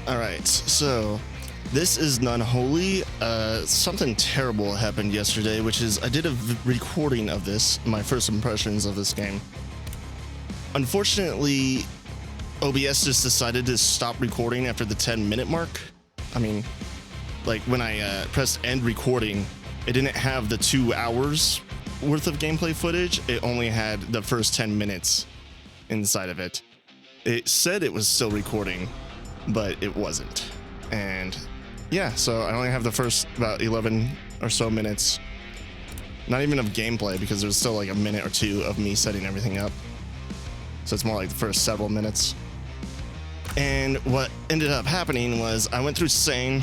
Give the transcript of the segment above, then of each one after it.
Alright, so this is Nunholy. Something terrible happened yesterday, which is I did a recording of this, my first impressions of this game. Unfortunately, OBS just decided to stop recording after the 10-minute mark. I mean, like when I pressed end recording, it didn't have the 2 hours worth of gameplay footage. It only had the first 10 minutes inside of it. It said it was still recording, but it wasn't. And yeah, so I only have the first about 11 or so minutes, not even of gameplay, because there's still like a minute or two of me setting everything up. So it's more like the first several minutes. And what ended up happening was I went through Sain.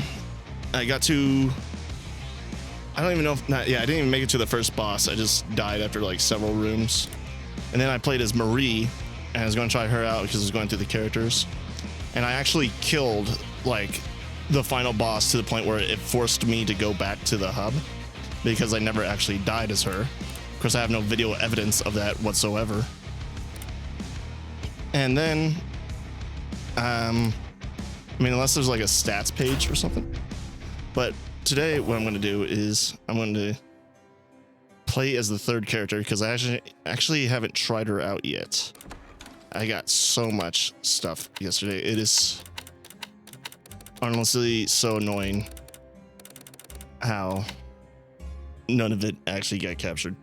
I got to, I don't even know if, I didn't even make it to the first boss. I just died after like several rooms. And then I played as Marie, and I was going to try her out because I was going through the characters. And I actually killed like the final boss to the point where it forced me to go back to the hub because I never actually died as her. Of course, I have no video evidence of that whatsoever. And then, I mean, unless there's like a stats page or something. But today what I'm going to do is I'm going to play as the third character because I actually haven't tried her out yet. I got so much stuff yesterday. It is honestly so annoying how none of it actually got captured.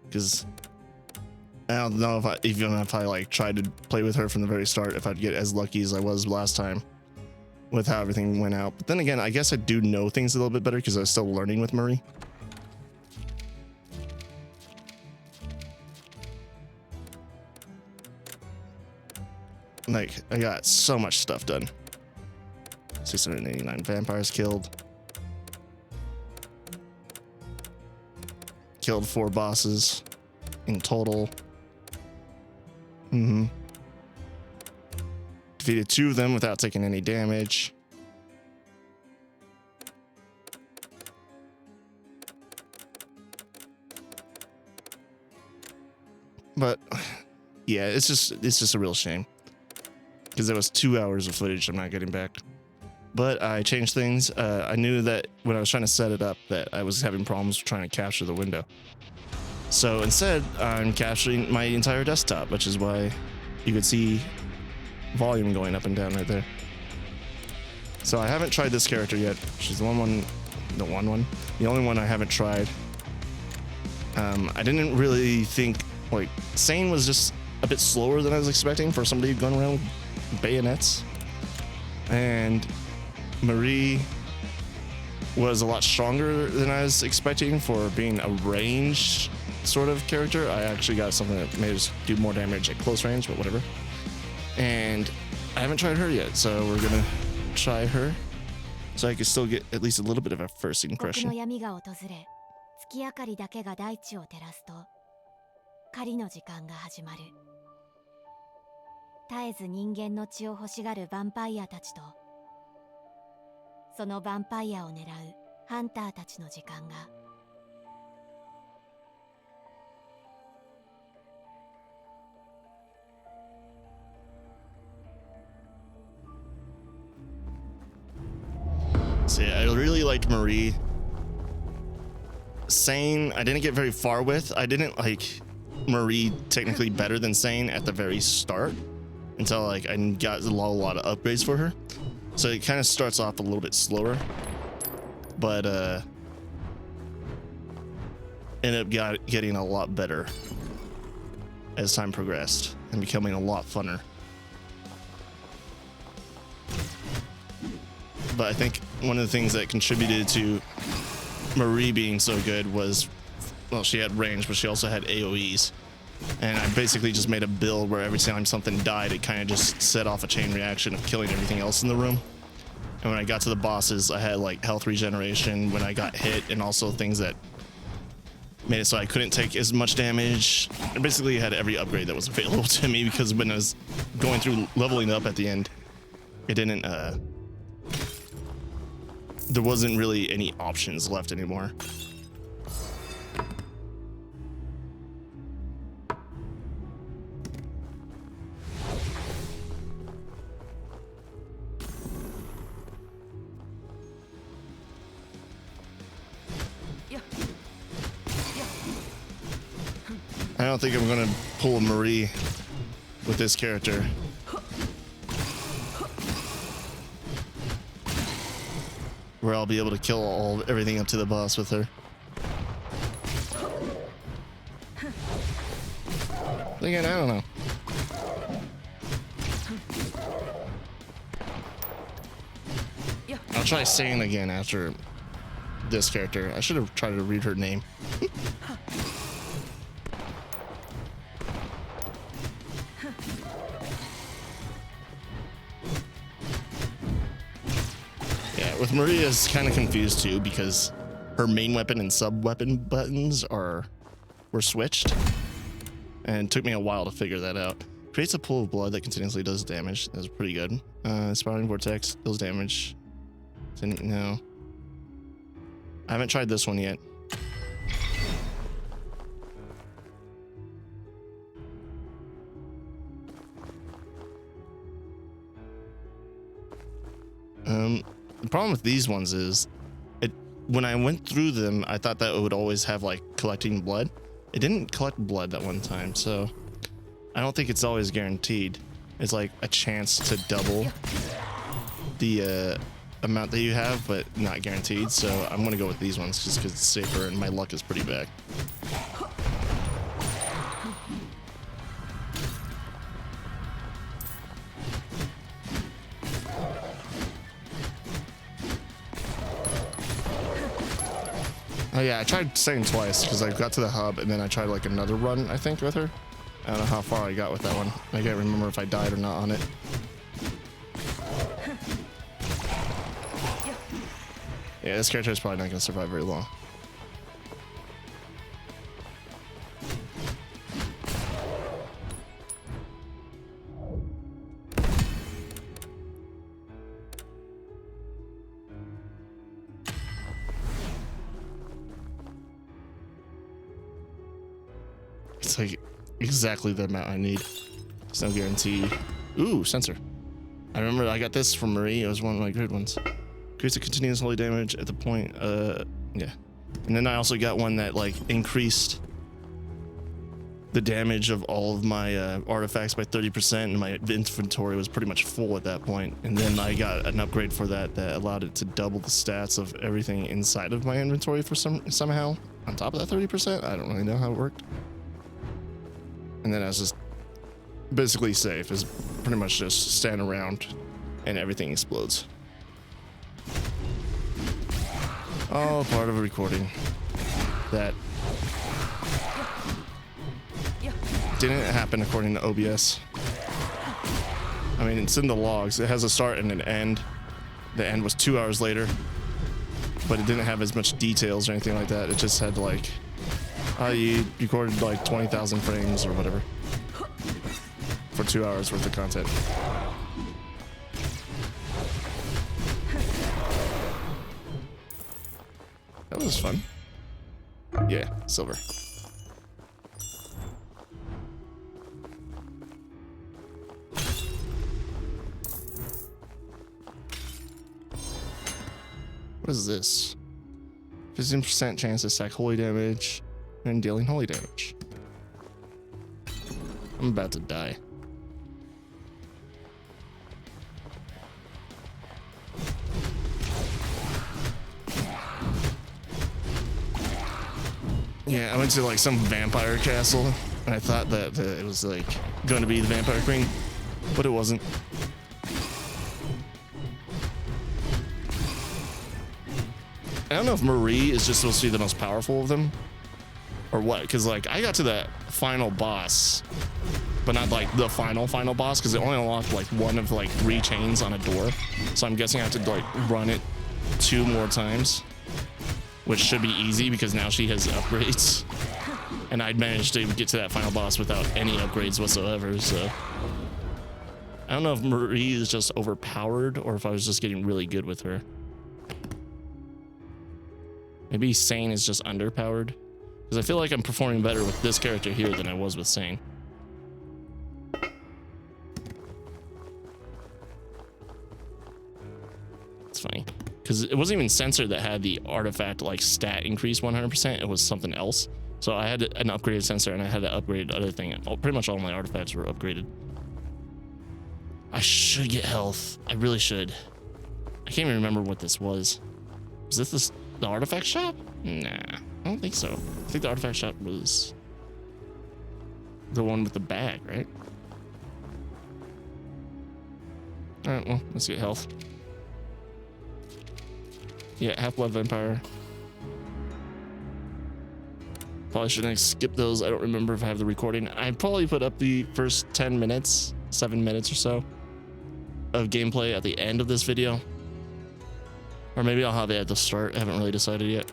Because I don't know if even if I like tried to play with her from the very start, if I'd get as lucky as I was last time with how everything went out. But then again, I guess I do know things a little bit better because I was still learning with Marie. Like, I got so much stuff done. 689 vampires killed. Killed 4 bosses in total. Defeated 2 of them without taking any damage. But yeah, it's just a real shame. Because there was 2 hours of footage I'm not getting back. But I changed things. I knew that when I was trying to set it up that I was having problems trying to capture the window. So instead, I'm capturing my entire desktop, which is why you could see volume going up and down right there. So I haven't tried this character yet. She's the only one I haven't tried. I didn't really think, like, Sain was just a bit slower than I was expecting for somebody going around with bayonets. And Marie was a lot stronger than I was expecting for being a ranged sort of character. I actually got something that made us do more damage at close range, but whatever. And I haven't tried her yet, so we're gonna try her so I can still get at least a little bit of a first impression. So yeah, I really liked Marie. Sain, I didn't get very far with. I didn't like Marie technically better than Sain at the very start until like I got a lot of upgrades for her. So it kind of starts off a little bit slower, but ended up getting a lot better as time progressed and becoming a lot funner. But I think one of the things that contributed to Marie being so good was, well, she had range, but she also had AoEs. And I basically just made a build where every time something died, it kind of just set off a chain reaction of killing everything else in the room. And when I got to the bosses, I had like health regeneration when I got hit, and also things that made it so I couldn't take as much damage. I basically had every upgrade that was available to me, because when I was going through leveling up at the end, it didn't, there wasn't really any options left anymore. don't think I'm gonna pull a Marie with this character. Where I'll be able to kill everything up to the boss with her. Again, I don't know. I'll try Sain again after this character. I should have tried to read her name. Yeah, with Maria's kind of confused too because her main weapon and sub weapon buttons were switched. And it took me a while to figure that out. Creates a pool of blood that continuously does damage. That's pretty good. Spiraling vortex deals damage. No. I haven't tried this one yet. The problem with these ones is when I went through them, I thought that it would always have like collecting blood. It didn't collect blood that one time, so I don't think it's always guaranteed. It's like a chance to double the amount that you have, but not guaranteed. So I'm gonna go with these ones just because it's safer and my luck is pretty bad. Oh yeah, I tried Sain twice because I got to the hub and then I tried like another run, I think, with her. I don't know how far I got with that one. I can't remember if I died or not on it. Yeah, this character is probably not going to survive very long. It's like exactly the amount I need. There's no guarantee. Ooh, sensor. I remember I got this from Marie. It was one of my good ones. Creates a continuous holy damage at the point. Yeah. And then I also got one that like increased the damage of all of my artifacts by 30%, and my inventory was pretty much full at that point. And then I got an upgrade for that allowed it to double the stats of everything inside of my inventory for somehow on top of that 30%. I don't really know how it worked. And then I was just basically safe. It's pretty much just stand around and everything explodes. All part of a recording that didn't happen according to OBS. I mean, it's in the logs. It has a start and an end. The end was 2 hours later, but it didn't have as much details or anything like that. It just had like, you recorded like 20,000 frames or whatever for 2 hours worth of content. That was fun. Yeah, silver. What is this? 15% chance to stack holy damage and dealing holy damage. I'm about to die. Yeah, I went to like some vampire castle and I thought that it was like going to be the vampire queen, but it wasn't. I don't know if Marie is just supposed to be the most powerful of them or what, because like I got to that final boss, but not like the final boss, because it only unlocked like one of like 3 chains on a door. So I'm guessing I have to like run it 2 more times, which should be easy because now she has upgrades. And I'd managed to get to that final boss without any upgrades whatsoever, so I don't know if Marie is just overpowered or if I was just getting really good with her. Maybe Sain is just underpowered, because I feel like I'm performing better with this character here than I was with Sain. It's funny, because it wasn't even Sensor that had the artifact like stat increase 100%. It was something else. So I had an upgraded sensor, and I had to upgrade other thing. Pretty much all my artifacts were upgraded. I should get health. I really should. I can't even remember what this was. Was this the artifact shop? Nah, I don't think so. I think the artifact shop was the one with the bag, right? All right, well, let's get health. Yeah, half-blood vampire. Probably shouldn't skip those. I don't remember if I have the recording. I probably put up the first 10 minutes, 7 minutes or so of gameplay at the end of this video. Or maybe I'll have it at the start. I haven't really decided yet.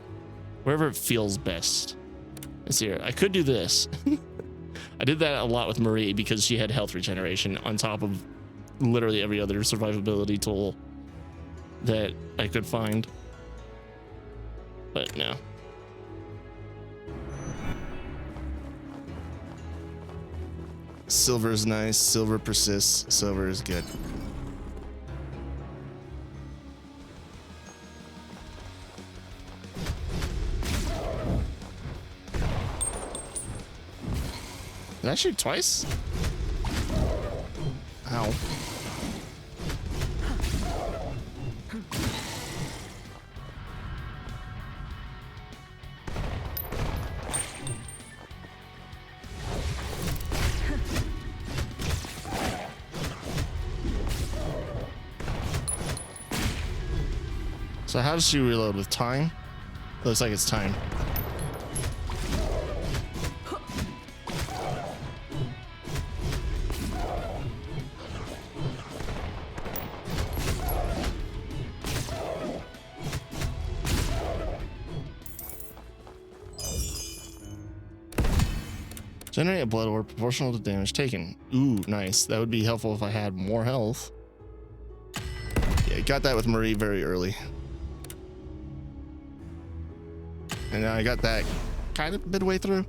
Wherever it feels best. Let's see here. I could do this. I did that a lot with Marie because she had health regeneration on top of literally every other survivability tool that I could find. But no. Silver is nice. Silver persists. Silver is good. Did I shoot twice? Ow. So how does she reload? With time? Looks like it's time. Generate a blood orb proportional to damage taken. Ooh, nice. That would be helpful if I had more health. Yeah, got that with Marie very early. And now I got that kind of midway through.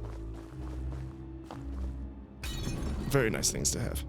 Very nice things to have.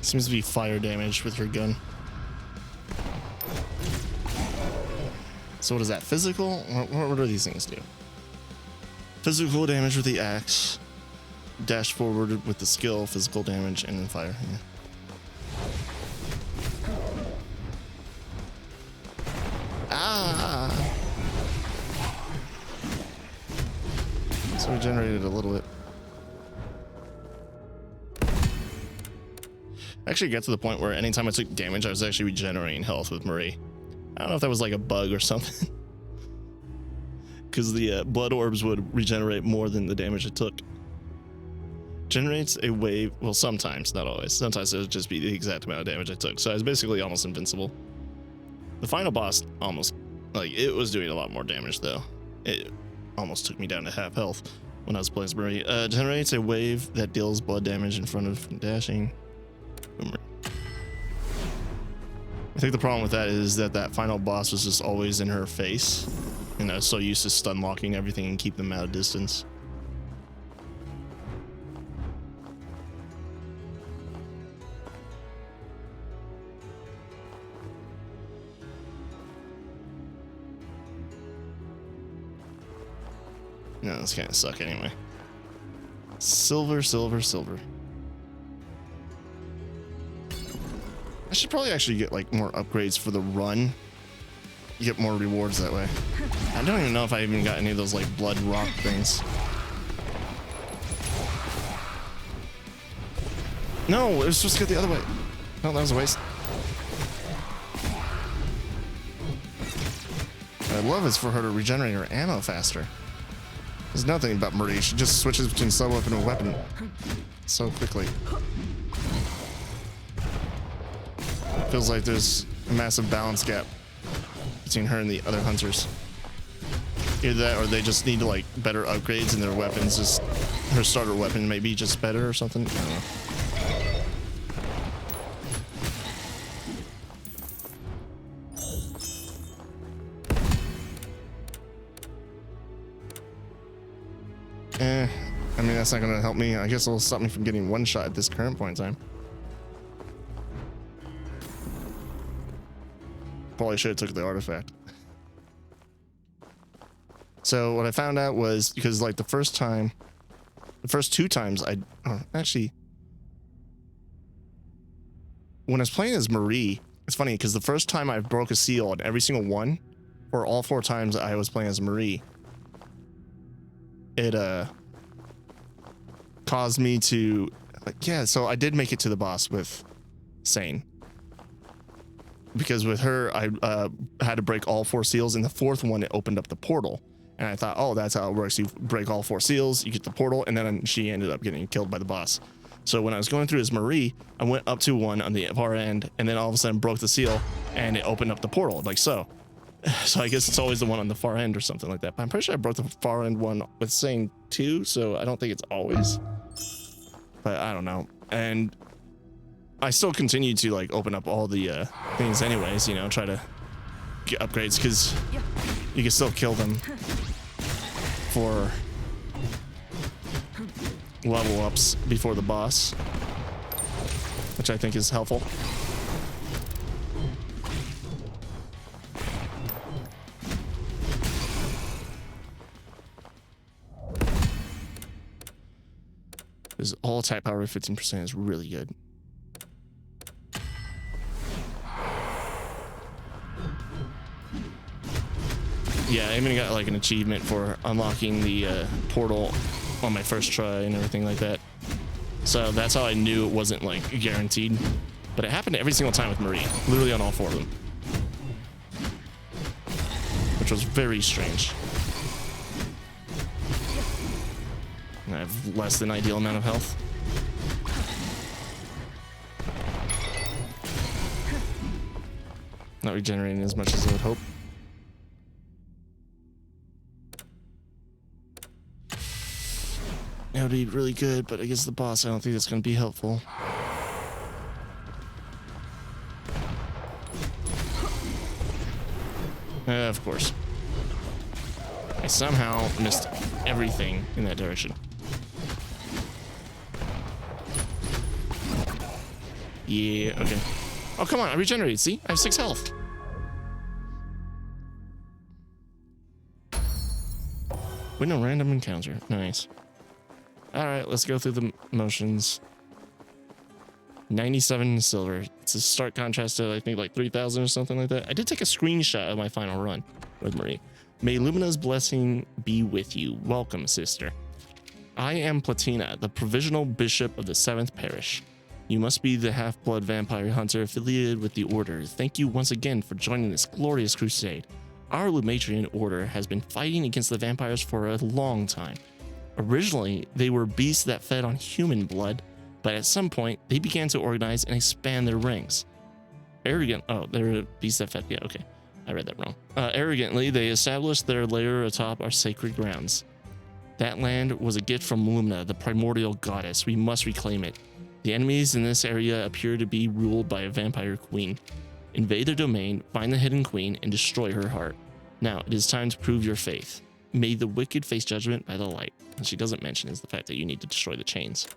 Seems to be fire damage with her gun. So what is that? Physical? What do these things do? Physical damage with the axe. Dash forward with the skill. Physical damage and then fire. Yeah. Ah! So we generated a little bit. I actually got to the point where anytime I took damage, I was actually regenerating health with Marie. I don't know if that was like a bug or something. Because the blood orbs would regenerate more than the damage it took. Generates a wave, well sometimes, not always. Sometimes it would just be the exact amount of damage I took. So I was basically almost invincible. The final boss almost, like it was doing a lot more damage though. It almost took me down to half health when I was playing Marie. Generates a wave that deals blood damage in front of dashing. I think the problem with that is that final boss was just always in her face, and I was so used to stun locking everything and keep them out of distance. No, this kind of suck anyway. Silver, silver, silver. I should probably actually get like more upgrades for the run. You get more rewards that way. I don't even know if I even got any of those like blood rock things. No, it was supposed to go the other way. No, that was a waste. What I love is for her to regenerate her ammo faster. There's nothing about Marie. She just switches between sub-weapon and weapon so quickly. Feels like there's a massive balance gap between her and the other hunters. Either that, or they just need like better upgrades in their weapons. Just her starter weapon maybe just better or something. I don't know. I mean, that's not gonna help me. I guess it'll stop me from getting one shot at this current point in time. Probably should have took the artifact. So what I found out was, because like the first two times actually, when I was playing as Marie, it's funny because the first time I broke a seal on every single one, or all 4 times I was playing as Marie, it caused me to, like, yeah, so I did make it to the boss with Sain. Because with her, I had to break all 4 seals. In the 4th one, it opened up the portal. And I thought, oh, that's how it works. You break all 4 seals, you get the portal, and then she ended up getting killed by the boss. So when I was going through as Marie, I went up to one on the far end, and then all of a sudden broke the seal, and it opened up the portal, like so. So I guess it's always the one on the far end or something like that. But I'm pretty sure I broke the far end one with Sain too, so I don't think it's always. But I don't know. And I still continue to like open up all the things anyways, you know, try to get upgrades, because you can still kill them for level ups before the boss, which I think is helpful. Because all attack power of 15% is really good. Yeah, I even got like an achievement for unlocking the portal on my first try and everything like that. So that's how I knew it wasn't like guaranteed. But it happened every single time with Marie, literally on all 4 of them, which was very strange. And I have less than ideal amount of health. Not regenerating as much as I would hope. That would be really good, but against the boss, I don't think that's going to be helpful. Of course. I somehow missed everything in that direction. Yeah, okay. Oh, come on, I regenerated, see? I have 6 health. Win a random encounter. Nice. Alright, let's go through the motions. 97 silver. It's a stark contrast to, I think, like 3,000 or something like that. I did take a screenshot of my final run with Marie. May Lumina's blessing be with you. Welcome, sister. I am Platina, the provisional bishop of the 7th parish. You must be the half-blood vampire hunter affiliated with the order. Thank you once again for joining this glorious crusade. Our Lumatrian order has been fighting against the vampires for a long time. Originally, they were beasts that fed on human blood, but at some point, they began to organize and expand their ranks. They're beasts that fed, yeah, okay. I read that wrong. Arrogantly, they established their lair atop our sacred grounds. That land was a gift from Lumina, the primordial goddess. We must reclaim it. The enemies in this area appear to be ruled by a vampire queen. Invade their domain, find the hidden queen, and destroy her heart. Now, it is time to prove your faith. May the wicked face judgment by the light. What she doesn't mention is the fact that you need to destroy the chains.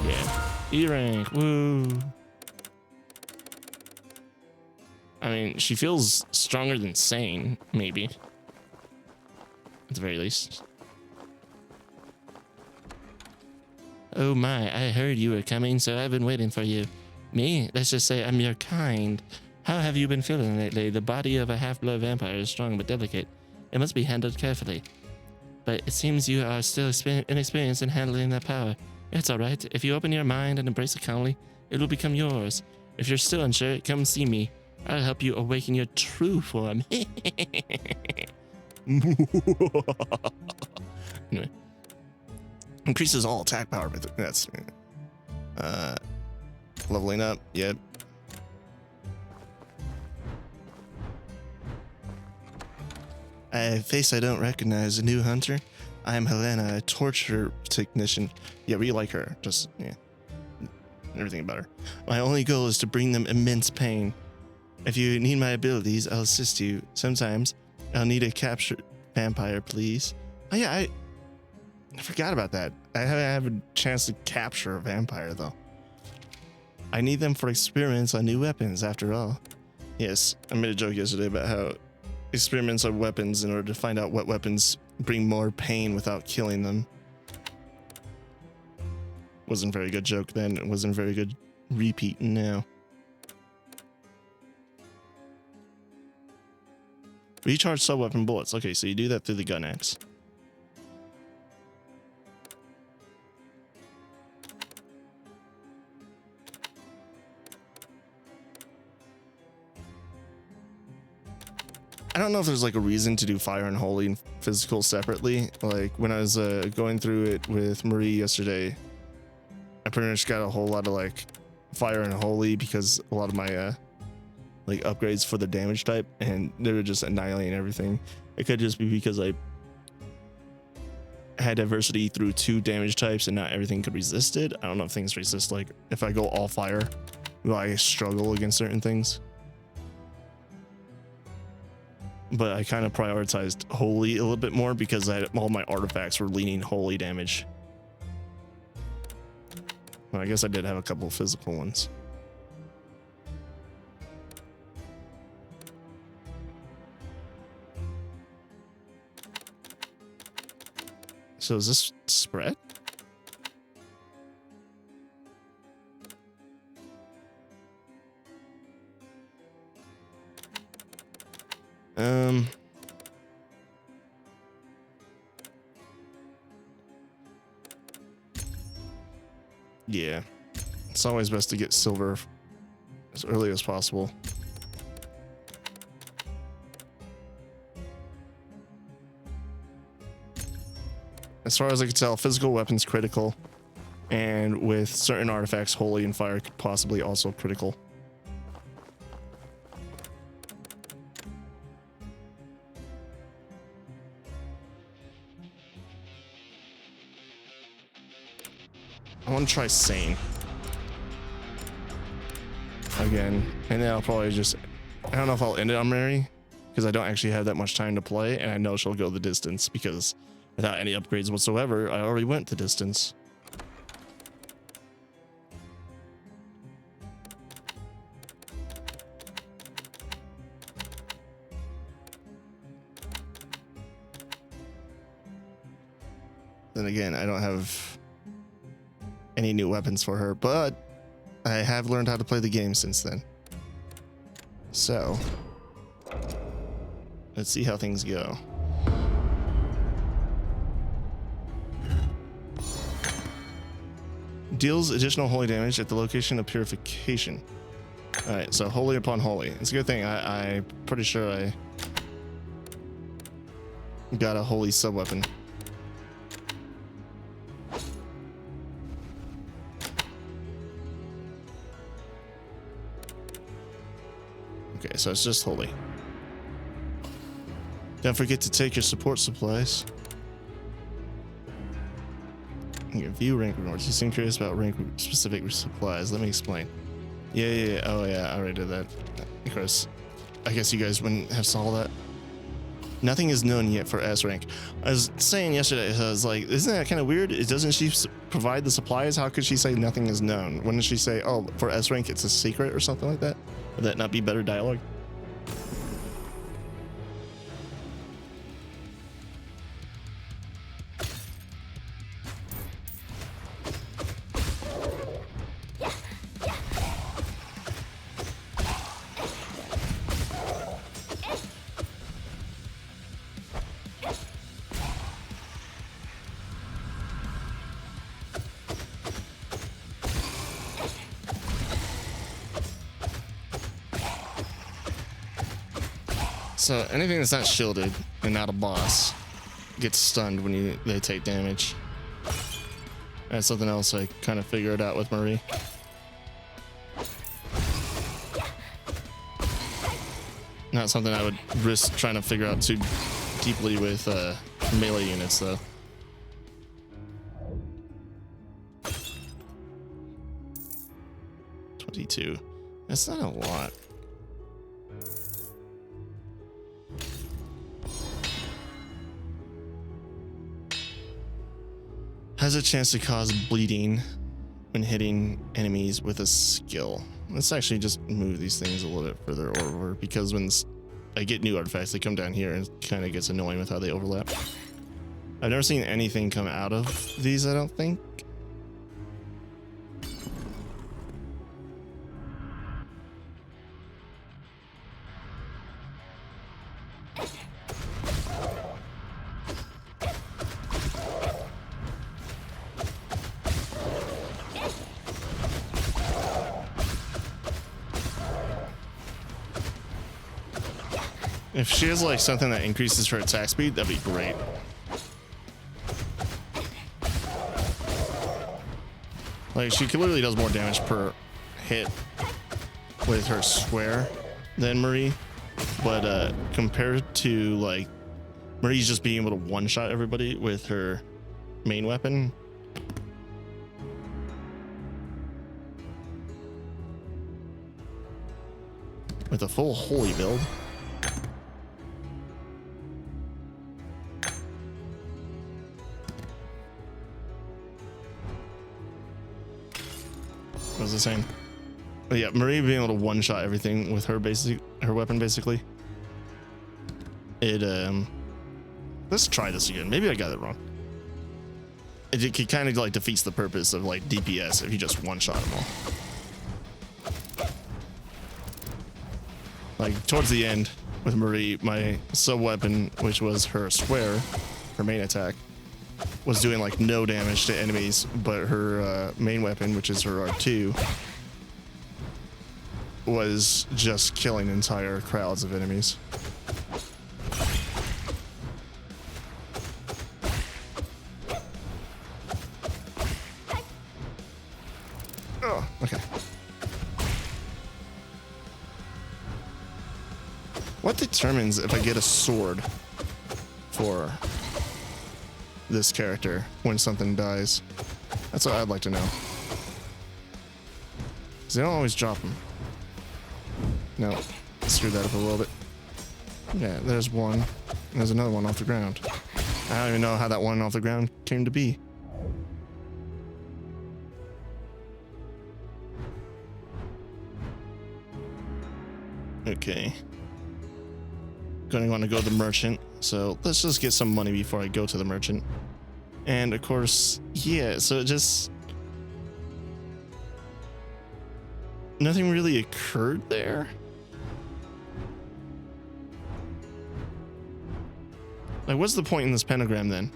Yeah. E rank, woo. I mean, she feels stronger than Sain, maybe. At the very least. Oh my, I heard you were coming, so I've been waiting for you. Me? Let's just say I'm your kind. How have you been feeling lately? The body of a half-blood vampire is strong but delicate. It must be handled carefully. But it seems you are still inexperienced in handling that power. It's alright. If you open your mind and embrace it calmly, it will become yours. If you're still unsure, come see me. I'll help you awaken your true form. Anyway. Increases all attack power, but that's... leveling up, yep. A face I don't recognize, a new hunter. I am Helena, a torture technician. Yeah, we like her. Just, yeah. Everything about her. My only goal is to bring them immense pain. If you need my abilities, I'll assist you. Sometimes I'll need a captured vampire, please. Oh yeah, I forgot about that. I haven't had a chance to capture a vampire though. I need them for experiments on new weapons after all. Yes, I made a joke yesterday about how experiments on weapons in order to find out what weapons bring more pain without killing them. Wasn't a very good joke then. It wasn't a very good repeat now. Recharge sub-weapon bullets. Okay, so you do that through the gun axe. I don't know if there's like a reason to do fire and holy and physical separately. Like when I was going through it with Marie yesterday, I pretty much got a whole lot of like fire and holy because a lot of my like upgrades for the damage type, and they were just annihilating everything. It could just be because I had diversity through 2 damage types and not everything could resist it. I don't know if things resist, like if I go all fire, will I struggle against certain things? But I kind of prioritized holy a little bit more because all my artifacts were leaning holy damage. Well, I guess I did have a couple of physical ones. So is this spread? Yeah, it's always best to get silver as early as possible. As far as I can tell, physical weapons critical, and with certain artifacts, holy and fire could possibly also critical. I want to try Sain again, and then I'll probably just, I don't know if I'll end it on Mary because I don't actually have that much time to play, and I know she'll go the distance because without any upgrades whatsoever, I already went the distance. Then again, I don't have any new weapons for her, but I have learned how to play the game since then. So let's see how things go. Deals additional holy damage at the location of purification. All right, so holy upon holy. It's a good thing. I'm pretty sure I got a holy sub weapon. Okay, so it's just holy. Don't forget to take your support supplies. You view rank rewards. You seem curious about rank specific supplies. Let me explain. Yeah. Oh yeah, I already did that. Of course. I guess you guys wouldn't have saw that. Nothing is known yet for S rank. I was saying yesterday, I was like, isn't that kind of weird? Doesn't she provide the supplies? How could she say nothing is known? Wouldn't she say, oh, for S rank it's a secret or something like that? Would that not be better dialogue? So anything that's not shielded and not a boss gets stunned when they take damage. That's something else I kind of figured out with Marie. Not something I would risk trying to figure out too deeply with melee units though. $22. That's not a lot. Has a chance to cause bleeding when hitting enemies with a skill. Let's actually just move these things a little bit further over, because when I get new artifacts, they come down here and it kind of gets annoying with how they overlap. I've never seen anything come out of these, I don't think. If she has like something that increases her attack speed, that'd be great. Like she literally does more damage per hit with her swear than Marie, but compared to like Marie's just being able to one-shot everybody with her main weapon, with a full holy build. What was I saying? But yeah, Marie being able to one-shot everything with her weapon basically. It let's try this again. Maybe I got it wrong. It kind of like defeats the purpose of like DPS if you just one-shot them all. Like towards the end with Marie, my sub weapon, which was her swear, her main attack, was doing like no damage to enemies, but her main weapon, which is her R2, was just killing entire crowds of enemies. Oh, okay. What determines if I get a sword for this character when something dies? That's what I'd like to know. Because they don't always drop them. No, screwed that up a little bit. Yeah, there's one. There's another one off the ground. I don't even know how that one off the ground came to be. Okay. Gonna want to go to the merchant, so let's just get some money before I go to the merchant. And of course, yeah, so it just nothing really occurred there. Like, what's the point in this pentagram then?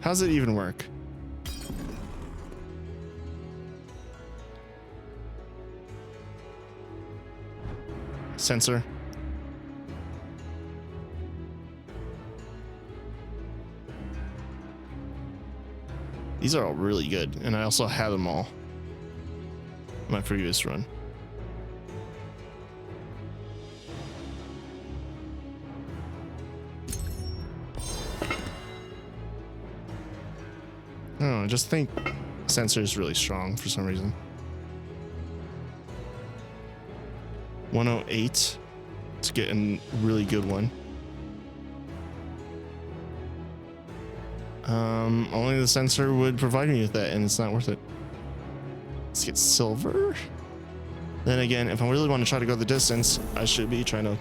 How does it even work? Sensor. These are all really good, and I also had them all in my previous run. I just think sensor is really strong for some reason. 108 to get a really good one. Only the sensor would provide me with that, and it's not worth it. Let's get silver. Then again, if I really want to try to go the distance, I should be trying to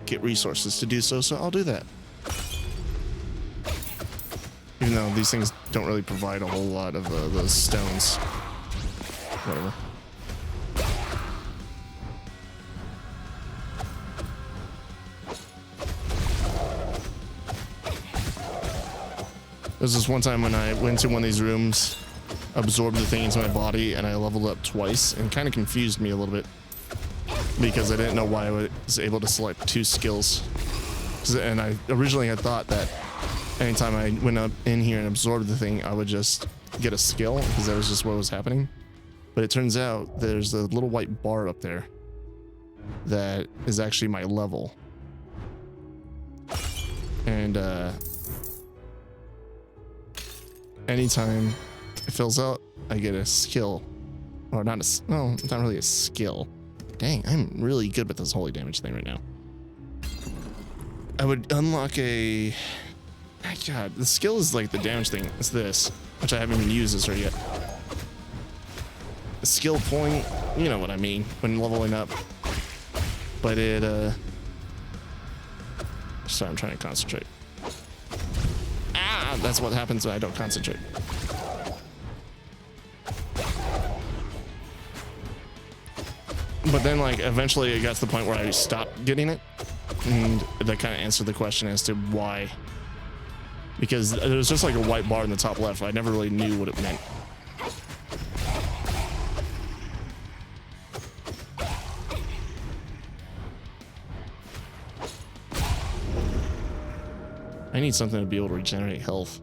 get resources to do so, so I'll do that. Even though these things don't really provide a whole lot of those stones. Whatever. There was this one time when I went to one of these rooms, absorbed the thing into my body, and I leveled up twice, and kind of confused me a little bit because I didn't know why I was able to select 2 skills. And I originally had thought that anytime I went up in here and absorbed the thing, I would just get a skill because that was just what was happening. But it turns out there's a little white bar up there that is actually my level. And anytime it fills out, I get a skill. Or not a, no, it's not really a skill. Dang, I'm really good with this holy damage thing right now. I would unlock a, God, the skill is like the damage thing. It's this, which I haven't even used this right yet. A skill point, you know what I mean, when leveling up. But it, sorry, I'm trying to concentrate. Ah, that's what happens when I don't concentrate. But then, like, eventually it got to the point where I stopped getting it. And that kind of answered the question as to why. Because there was just like a white bar in the top left. I never really knew what it meant. I need something to be able to regenerate health.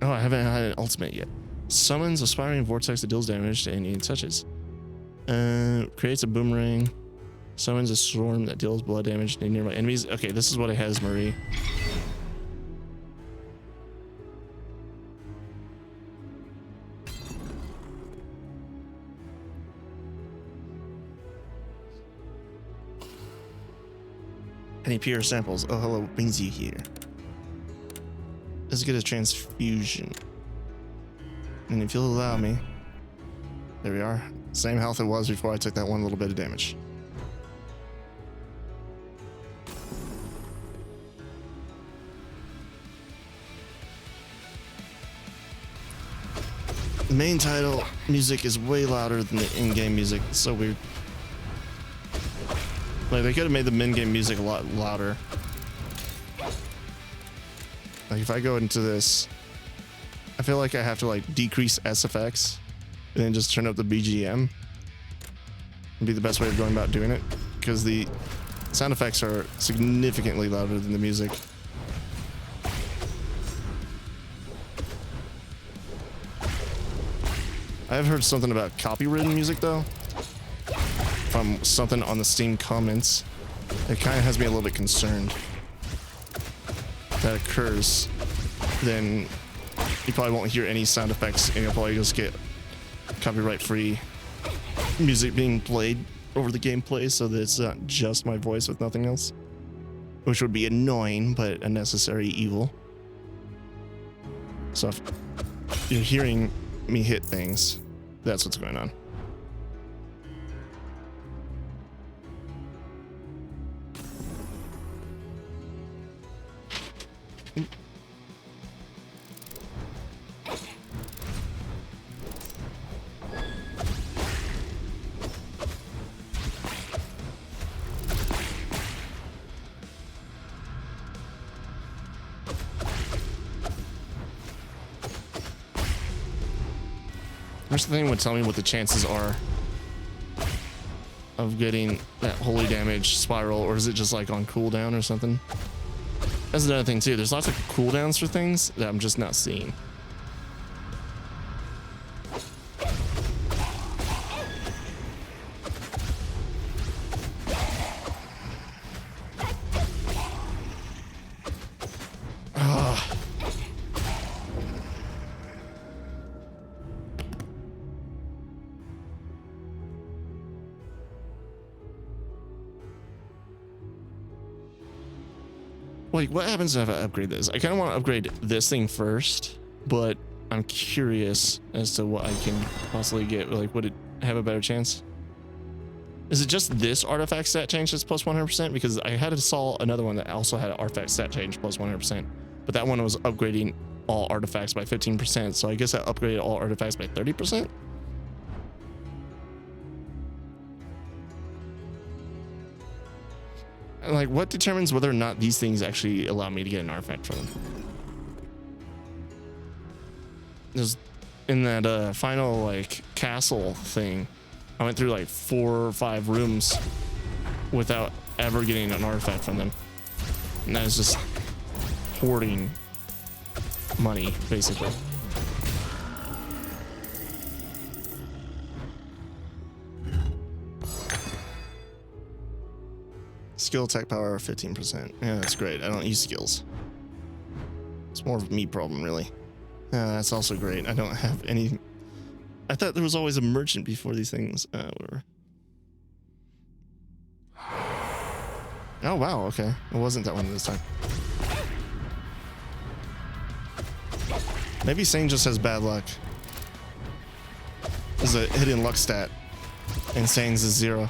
Oh, I haven't had an ultimate yet. Summons a spiraling vortex that deals damage to any it touches. Creates a boomerang. Summons a storm that deals blood damage to nearby enemies. Okay, this is what it has, Marie. Any pure samples? Oh, hello, what brings you here? Let's get a transfusion. And if you'll allow me, there we are. Same health it was before I took that one little bit of damage. The main title music is way louder than the in-game music. It's so weird. Like, they could have made the in-game music a lot louder. Like, if I go into this, I feel like I have to, like, decrease SFX and then just turn up the BGM. Would be the best way of going about doing it, because the sound effects are significantly louder than the music. I've heard something about copyrighted music, though, from something on the Steam comments. It kind of has me a little bit concerned. If that occurs, then you probably won't hear any sound effects, and you'll probably just get copyright-free music being played over the gameplay, so that it's not just my voice with nothing else, which would be annoying but a necessary evil. So if you're hearing me hit things, that's what's going on. Wish the thing would tell me what the chances are of getting that holy damage spiral, or is it just like on cooldown or something? That's another thing too. There's lots of cooldowns for things that I'm just not seeing. Like, what happens if I upgrade this? I kind of want to upgrade this thing first, but I'm curious as to what I can possibly get. Like, would it have a better chance? Is it just this artifact stat change that's plus 100%? Because I had to saw another one that also had an artifact stat change plus 100%, but that one was upgrading all artifacts by 15%. So I guess I upgraded all artifacts by 30%. Like, what determines whether or not these things actually allow me to get an artifact from them? There's in that final like castle thing, I went through like 4 or 5 rooms without ever getting an artifact from them, and that is just hoarding money, basically. Skill attack power 15%. Yeah, that's great. I don't use skills. It's more of a me problem, really. That's also great. I don't have any. I thought there was always a merchant before these things. Whatever. Oh wow, okay. It wasn't that one this time. Maybe Sain just has bad luck. There's a hidden luck stat, and Sain's is 0.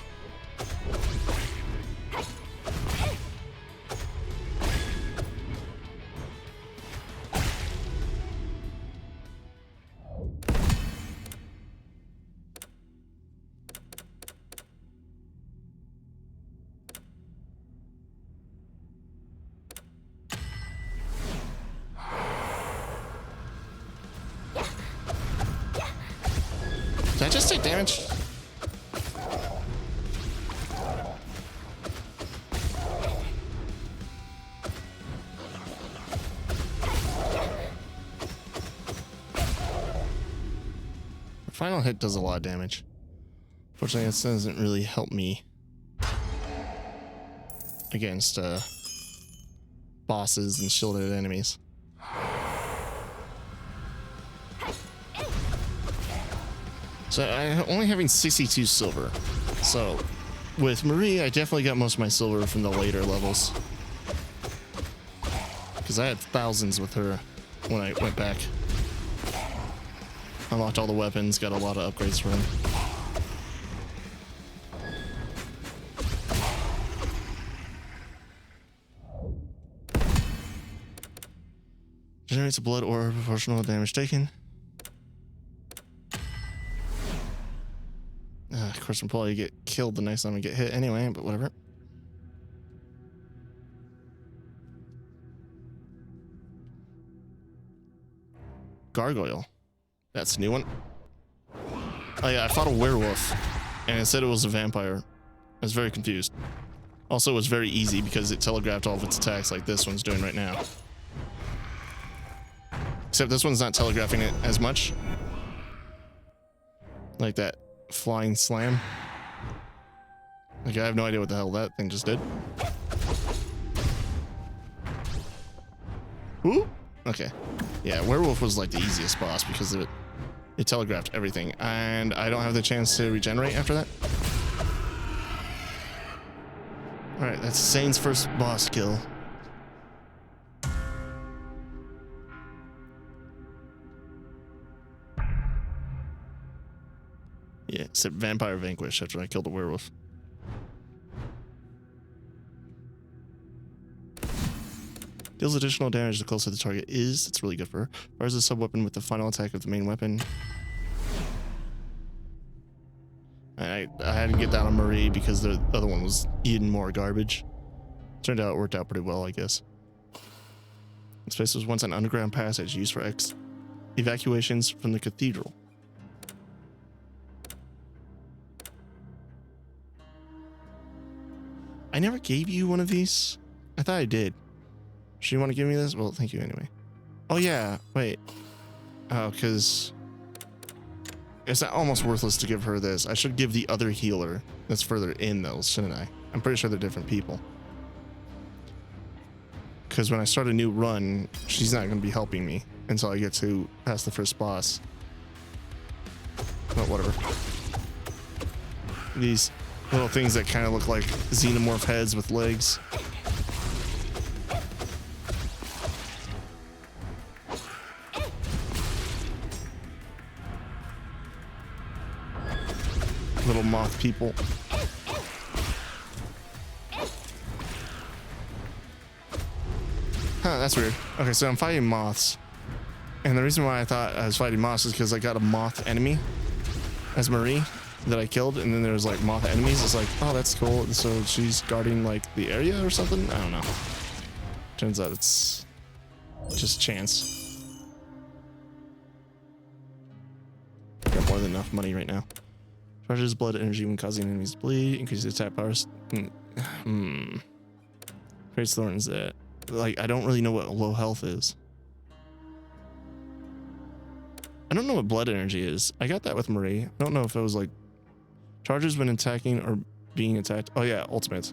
Did I just take damage? The final hit does a lot of damage. Fortunately, this doesn't really help me against bosses and shielded enemies. So I'm only having 62 silver. So with Marie, I definitely got most of my silver from the later levels. Because I had thousands with her when I went back. Unlocked all the weapons, got a lot of upgrades for them. Generates a blood aura proportional to damage taken. Of course, I'm probably get killed the next time I get hit anyway, but whatever. Gargoyle. That's a new one. Oh yeah, I fought a werewolf, and it said it was a vampire. I was very confused. Also, it was very easy because it telegraphed all of its attacks like this one's doing right now. Except this one's not telegraphing it as much. Like that flying slam. Like, I have no idea what the hell that thing just did. Ooh! Okay. Yeah, werewolf was like the easiest boss because it telegraphed everything, and I don't have the chance to regenerate after that. Alright, that's Sain's first boss kill. Yeah, except Vampire Vanquish after I killed a werewolf. Deals additional damage the closer the target is. That's really good for her. Fires a sub-weapon with the final attack of the main weapon. I had to get that on Marie because the other one was even more garbage. Turned out it worked out pretty well, I guess. This place was once an underground passage used for evacuations from the cathedral. I never gave you one of these. I thought I did. Should you want to give me this? Well, thank you anyway. Oh yeah, wait. Oh, because it's almost worthless to give her this. I should give the other healer that's further in those, shouldn't I? I'm pretty sure they're different people. Because when I start a new run, she's not going to be helping me until I get to past the first boss. But whatever. These little things that kind of look like xenomorph heads with legs. Little moth people. Huh, that's weird. Okay, so I'm fighting moths. And the reason why I thought I was fighting moths is because I got a moth enemy as Marie that I killed, and then there's like moth enemies. It's like, oh, that's cool. And so she's guarding like the area or something. I don't know. Turns out it's just chance. Got more than enough money right now. Charges blood energy when causing enemies to bleed. Increases attack powers. Creates thorns that, like, I don't really know what low health is. I don't know what blood energy is. I got that with Marie. I don't know if it was like charges when attacking or being attacked. Oh yeah, ultimate.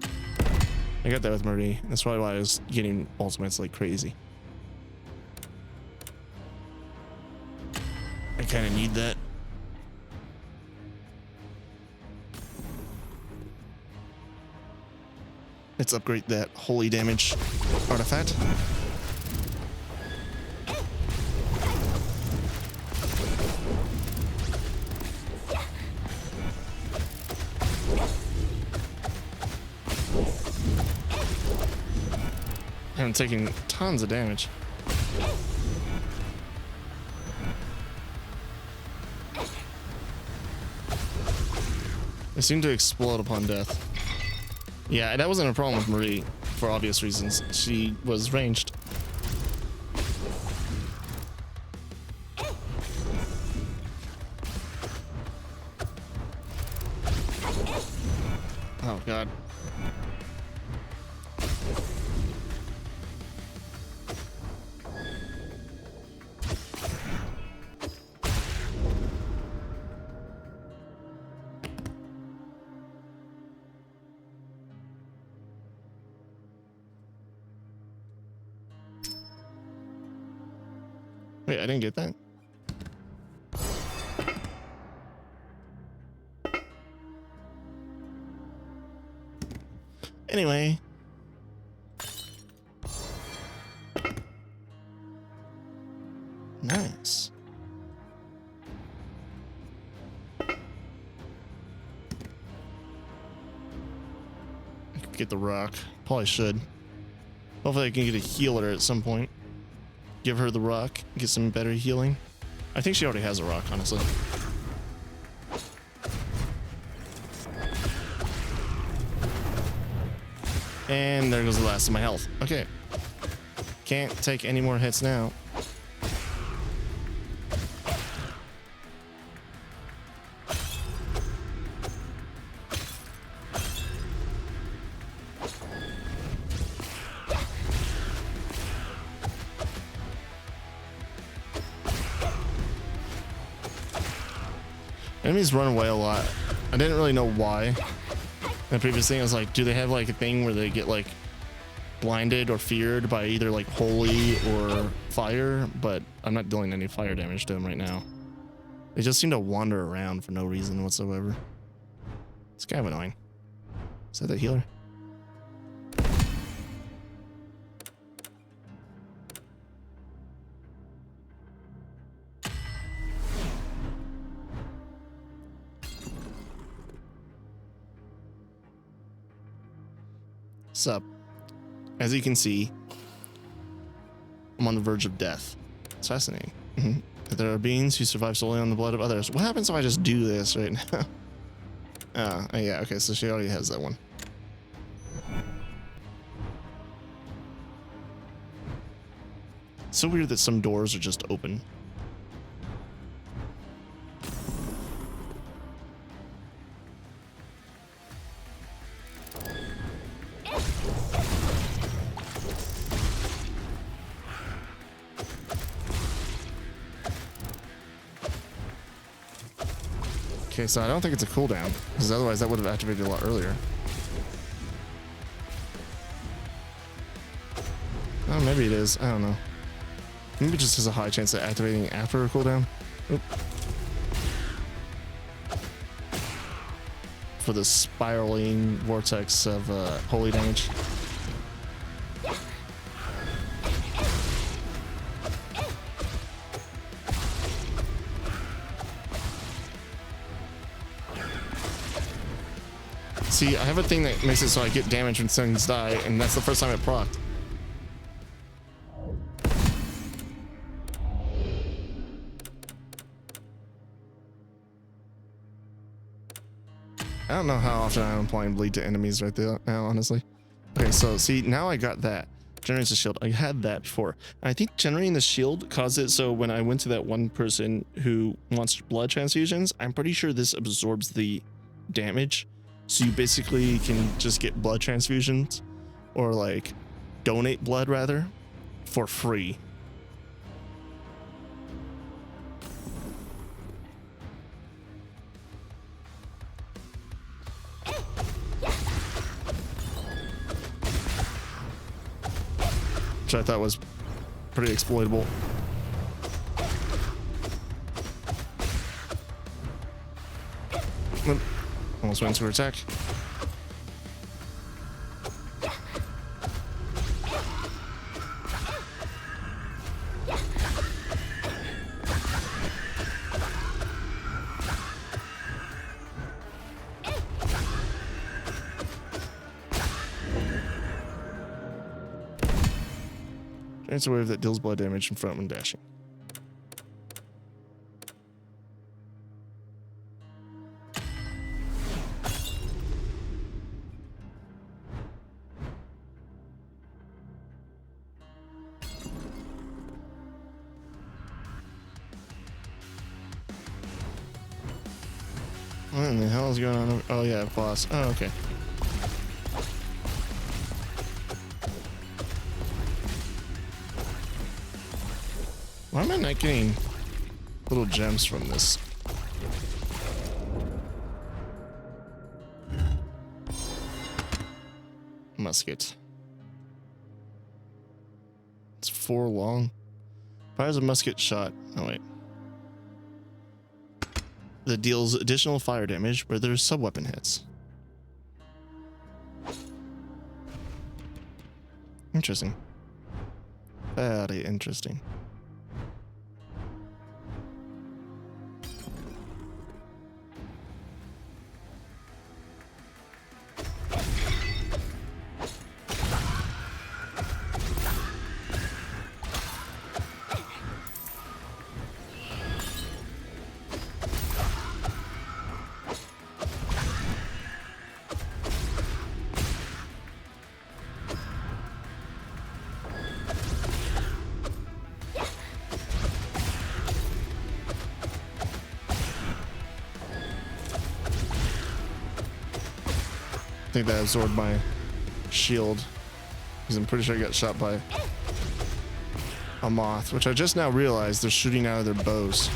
I got that with Marie. That's probably why I was getting ultimates like crazy. I kind of need that. Let's upgrade that holy damage artifact. I'm taking tons of damage. They seem to explode upon death. Yeah, that wasn't a problem with Marie for obvious reasons. She was ranged. Oh god. Wait, I didn't get that. Anyway. Nice. I could get the rock. Probably should. Hopefully I can get a healer at some point. Give her the rock, get some better healing. I think she already has a rock, honestly. And there goes the last of my health. Okay. Can't take any more hits now. Enemies run away a lot. I didn't really know why. The previous thing I was like, do they have like a thing where they get like blinded or feared by either like holy or fire? But I'm not dealing any fire damage to them right now. They just seem to wander around for no reason whatsoever. It's kind of annoying. Is that the healer? Sup. As you can see, I'm on the verge of death. It's fascinating. There are beings who survive solely on the blood of others. What happens if I just do this right now? Oh, yeah, okay, so she already has that one. It's so weird that some doors are just open. Okay, so I don't think it's a cooldown, because otherwise that would have activated a lot earlier. Oh, maybe it is. I don't know. Maybe it just has a high chance of activating after a cooldown. Oop. For the spiraling vortex of holy damage. See, I have a thing that makes it so I get damage when things die, and that's the first time it procced. I don't know how often I'm applying bleed to enemies right there now, honestly. Okay, so see, now I got that. Generates a shield. I had that before. I think generating the shield caused it so when I went to that one person who wants blood transfusions, I'm pretty sure this absorbs the damage. So you basically can just get blood transfusions or like donate blood rather for free. which I thought was pretty exploitable. Oop. Almost went to attack. It's a wave that deals blood damage in front when dashing. What in the hell is going on? Oh yeah, boss. Oh, okay. Why am I not getting little gems from this? Musket. It's 4 long. Fires a musket shot. Oh wait. That deals additional fire damage where there's sub-weapon hits. Interesting. Very interesting. I think that absorbed my shield because I'm pretty sure I got shot by a moth, which I just now realized they're shooting out of their bows.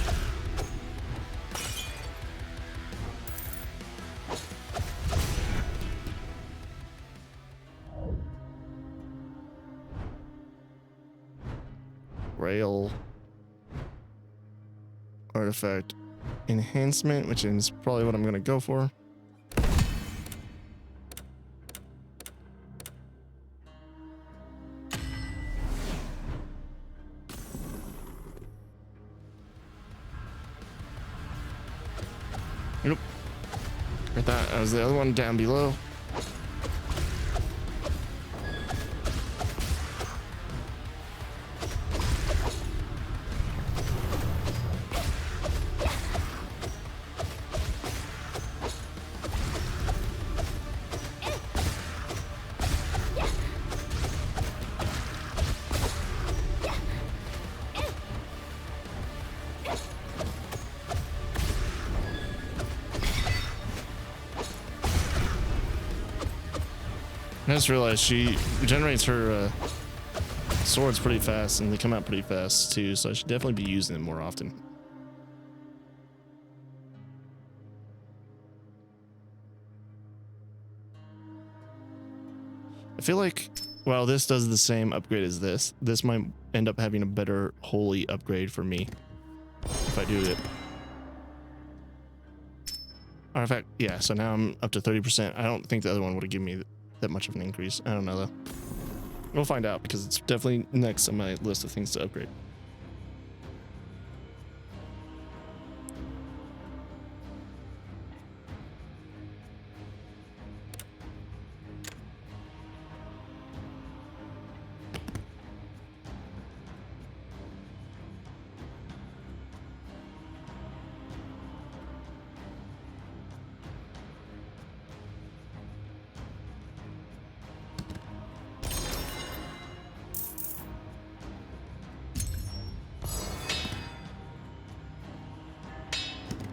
Rail artifact enhancement, which is probably what I'm going to go for. Nope. I thought I was the other one down below. I just realized she regenerates her swords pretty fast, and they come out pretty fast too, so I should definitely be using them more often. I feel like while this does the same upgrade as this might end up having a better holy upgrade for me if I do it. Artifact, yeah, so now I'm up to 30%. I don't think the other one would have given me that much of an increase. I don't know though. We'll find out because it's definitely next on my list of things to upgrade.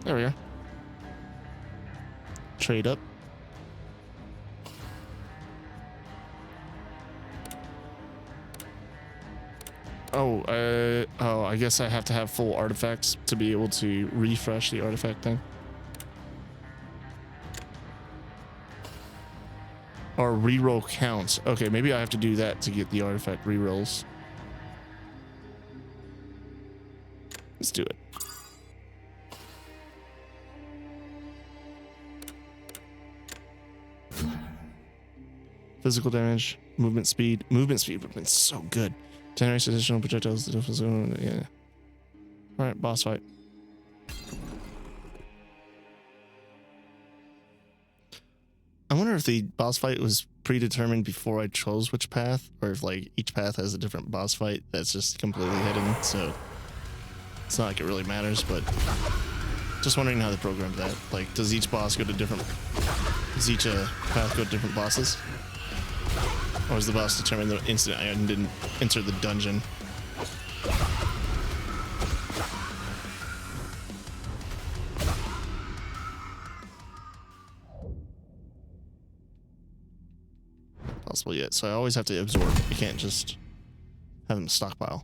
There we go. Trade up. Oh, I guess I have to have full artifacts to be able to refresh the artifact thing. Or reroll counts. Okay, maybe I have to do that to get the artifact rerolls. Let's do it. Physical damage, movement speed. Movement speed would have been so good. Generates additional projectiles. Yeah. Alright, boss fight. I wonder if the boss fight was predetermined before I chose which path, or if like each path has a different boss fight that's just completely hidden, so it's not like it really matters, but just wondering how they programmed that. Like, does each boss go to different, does each path go to different bosses? Or is the boss determined the instant I didn't enter the dungeon? Possible yet, so I always have to absorb. You can't just have them stockpile.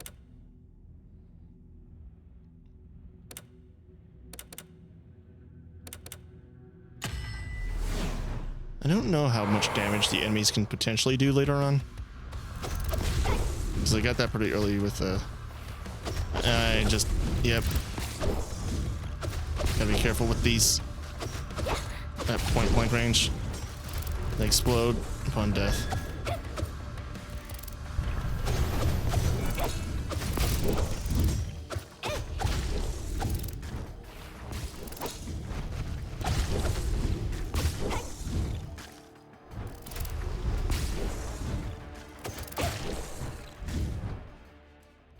I don't know how much damage the enemies can potentially do later on, because I got that pretty early with yep. Gotta be careful with these at point blank range. They explode upon death.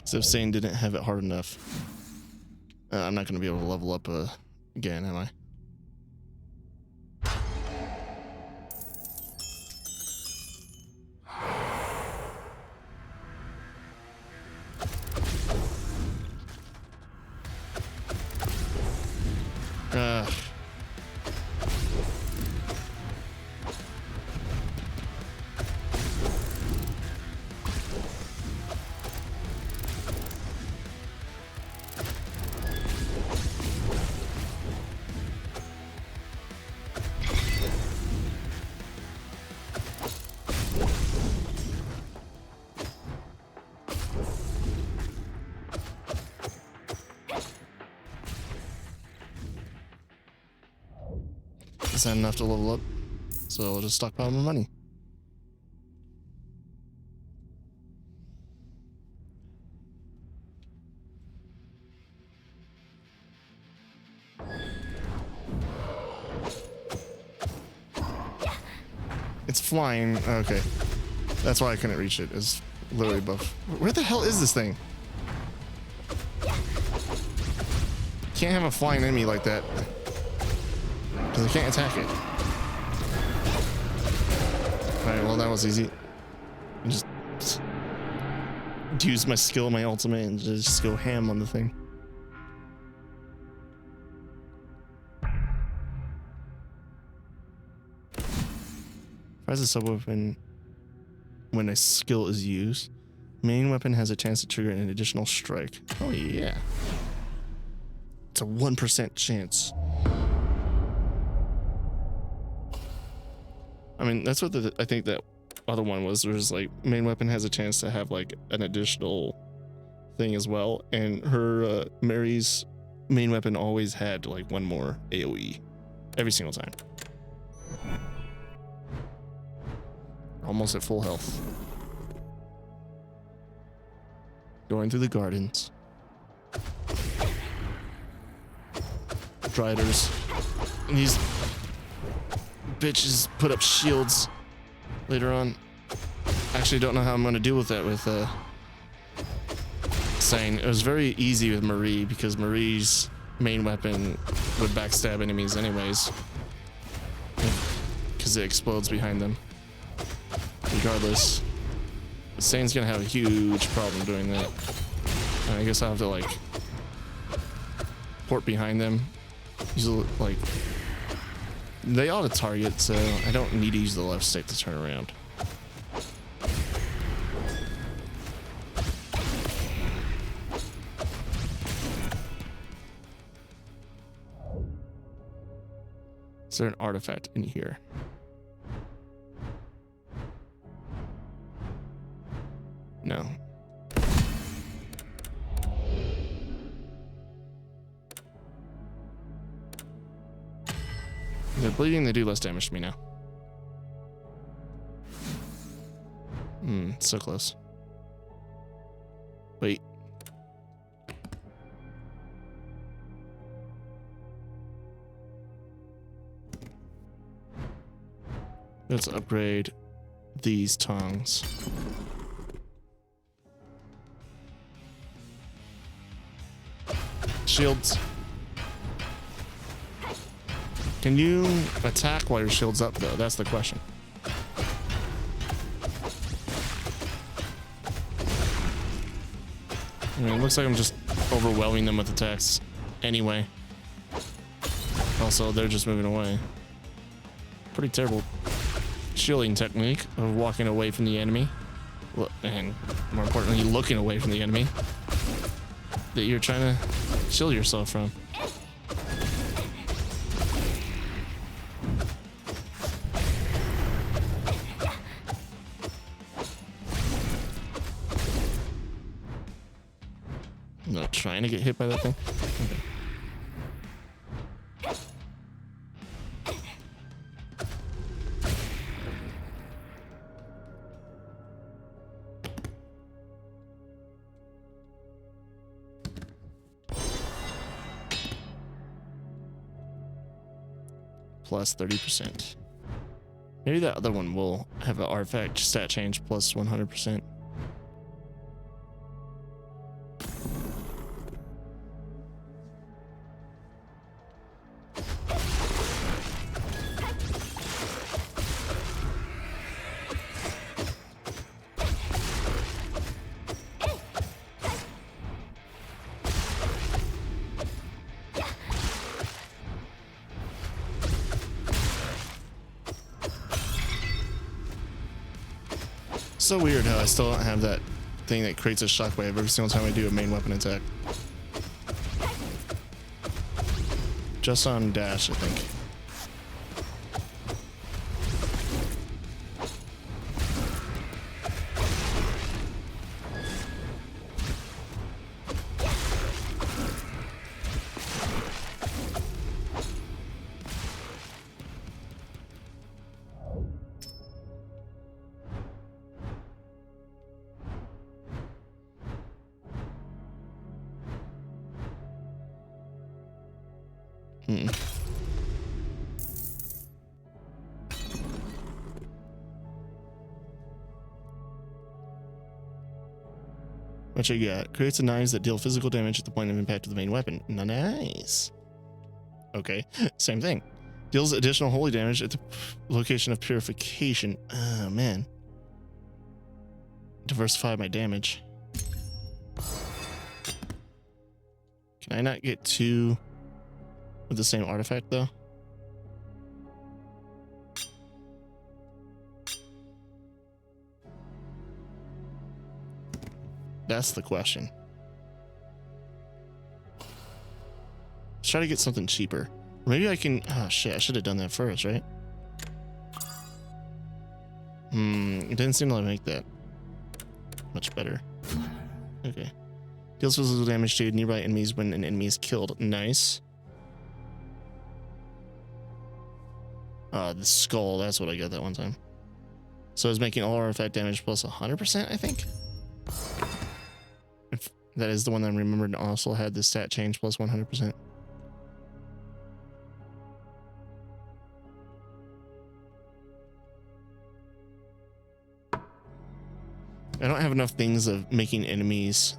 So if Sain didn't have it hard enough, I'm not going to be able to level up again, am I? Is that enough to level up? So I'll just stockpile my money. It's flying. Okay. That's why I couldn't reach it. It's literally above. Where the hell is this thing? Can't have a flying enemy like that, because I can't attack it. Alright, well that was easy. Just use my skill, my ultimate, and just go ham on the thing. Fires a sub-weapon when a skill is used. Main weapon has a chance to trigger an additional strike. Oh yeah. It's a 1% chance. I mean, that's what I think that other one was. There's like, main weapon has a chance to have like an additional thing as well. And her, Mary's main weapon always had like one more AoE every single time. Almost at full health. Going through the gardens. Driders. And these bitches put up shields later on. I actually don't know how I'm going to deal with that with Sain. It was very easy with Marie because Marie's main weapon would backstab enemies anyways, because it explodes behind them. Regardless, Sain's gonna have a huge problem doing that. And I guess I'll have to like port behind them. Use like, they ought to target, so I don't need to use the left stick to turn around. Is there an artifact in here? No. They're bleeding, they do less damage to me now. So close. Wait. Let's upgrade these tongs. Shields. Can you attack while your shield's up, though? That's the question. I mean, it looks like I'm just overwhelming them with attacks anyway. Also, they're just moving away. Pretty terrible shielding technique of walking away from the enemy. And more importantly, looking away from the enemy that you're trying to shield yourself from. I'm not trying to get hit by that thing. Okay. Plus 30%. Maybe that other one will have an artifact stat change plus 100%. So weird how I still don't have that thing that creates a shockwave every single time I do a main weapon attack. Just on dash, I think. What you got? Creates knives that deal physical damage at the point of impact of the main weapon. Nice. Okay, same thing. Deals additional holy damage at the location of purification. Oh, man. Diversify my damage. Can I not get two with the same artifact, though? That's the question. Let's try to get something cheaper. Maybe I can... Oh, shit. I should have done that first, right? It didn't seem to make that much better. Okay. Deals physical damage to nearby enemies when an enemy is killed. Nice. The skull. That's what I got that one time. So it's making all artifact damage plus 100%, I think. If that is the one that I remembered also had the stat change plus 100%. I don't have enough things of making enemies,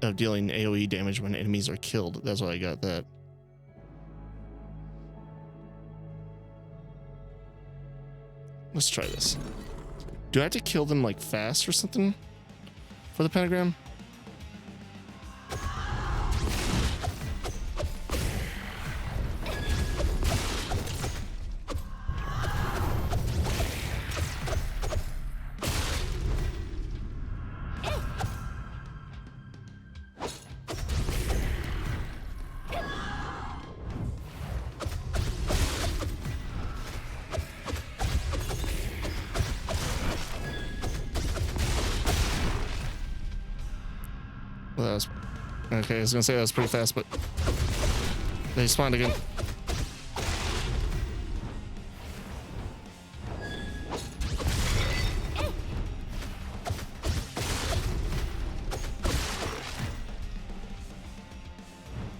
of dealing AoE damage when enemies are killed. That's why I got that. Let's try this. Do I have to kill them like fast or something for the pentagram? Well, that was okay. I was gonna say that was pretty fast, but they spawned again.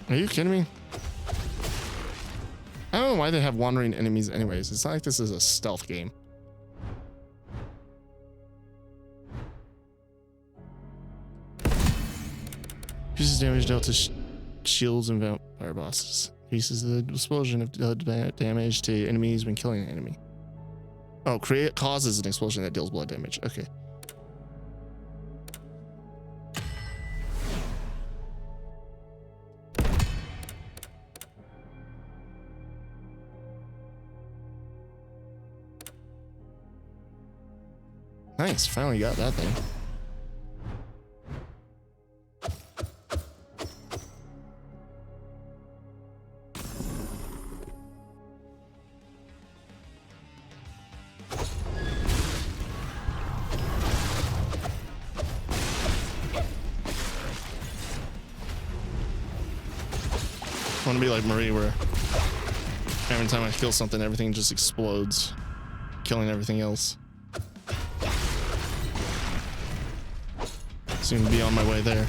Are you kidding me? I don't know why they have wandering enemies anyways. It's not like this is a stealth game. Increases damage dealt to shields and vampire bosses. Increases the explosion of damage to enemies when killing an enemy. Oh, causes an explosion that deals blood damage. Okay. Nice, finally got that thing. I want to be like Marie, where every time I kill something, everything just explodes, killing everything else. Soon to be on my way there.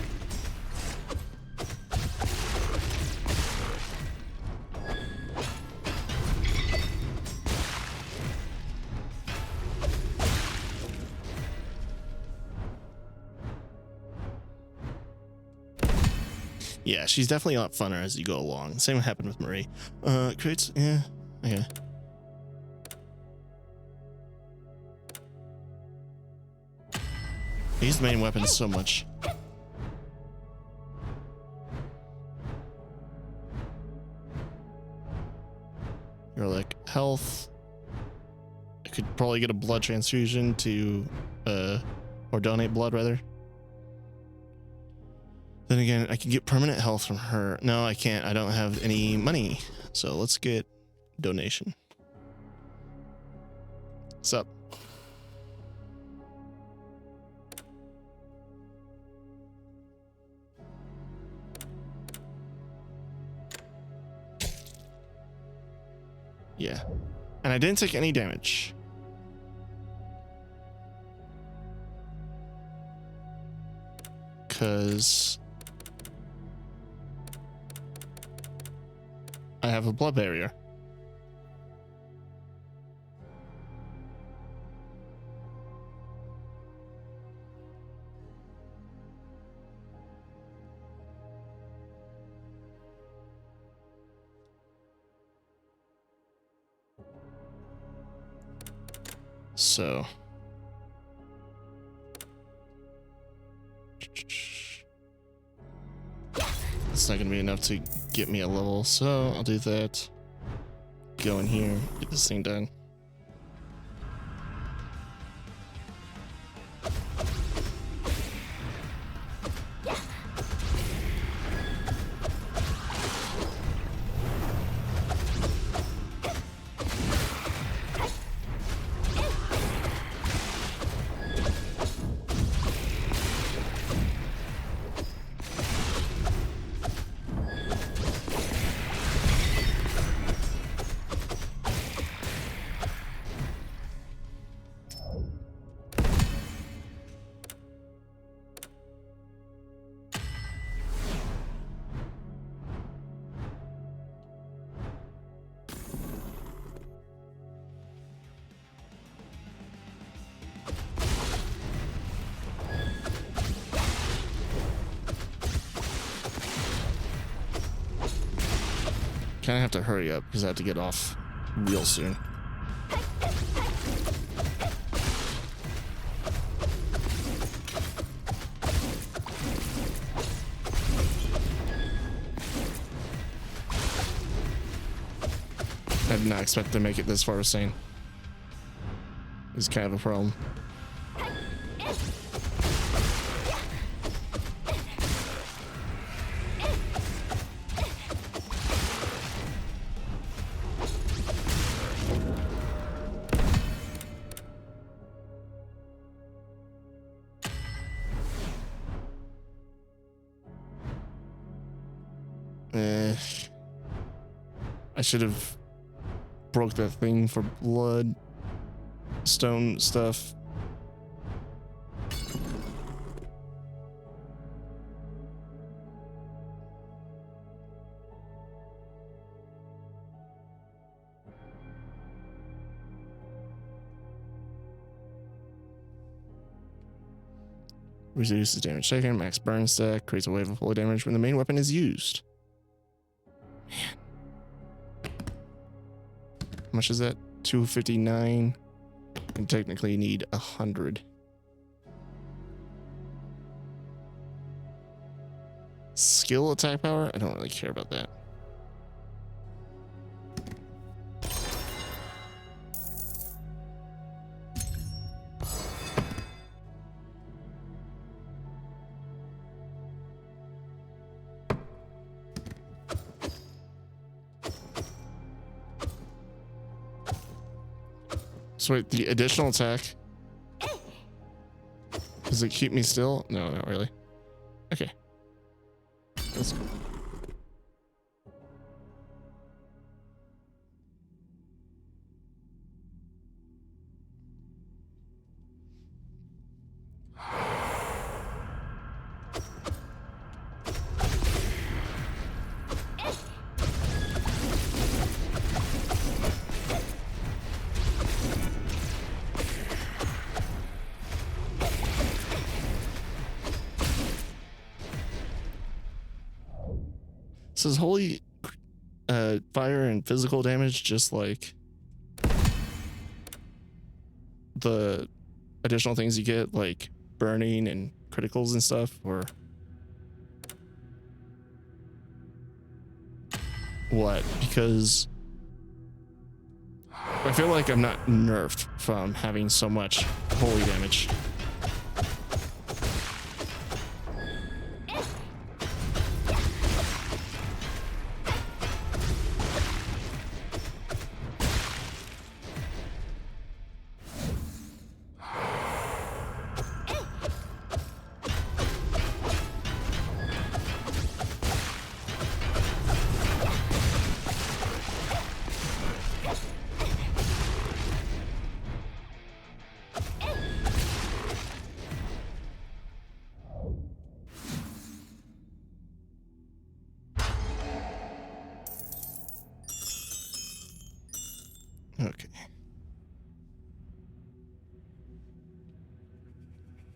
Yeah, she's definitely a lot funner as you go along. Same happened with Marie. Crits, yeah, okay. I use the main weapon so much. You're like health. I could probably get a blood transfusion to, or donate blood rather. Then again, I can get permanent health from her. No, I can't. I don't have any money. So let's get donation. What's up? Yeah. And I didn't take any damage. Because I have a blood barrier. So it's not gonna be enough to get me a level, so I'll do that. Go in here, get this thing done. Kind of have to hurry up because I have to get off real soon. I did not expect to make it this far with Sain. It's kind of a problem. I should have broke that thing for blood stone stuff. Reduces damage taken, max burn stack, creates a wave of holy damage when the main weapon is used. Man. How much is that? 259. And technically need 100. Skill attack power? I don't really care about that. So wait, the additional attack, does it keep me still? No, not really. Okay. That's cool. So is holy fire and physical damage just like the additional things you get, like burning and criticals and stuff, or what? Because I feel like I'm not nerfed from having so much holy damage. Okay.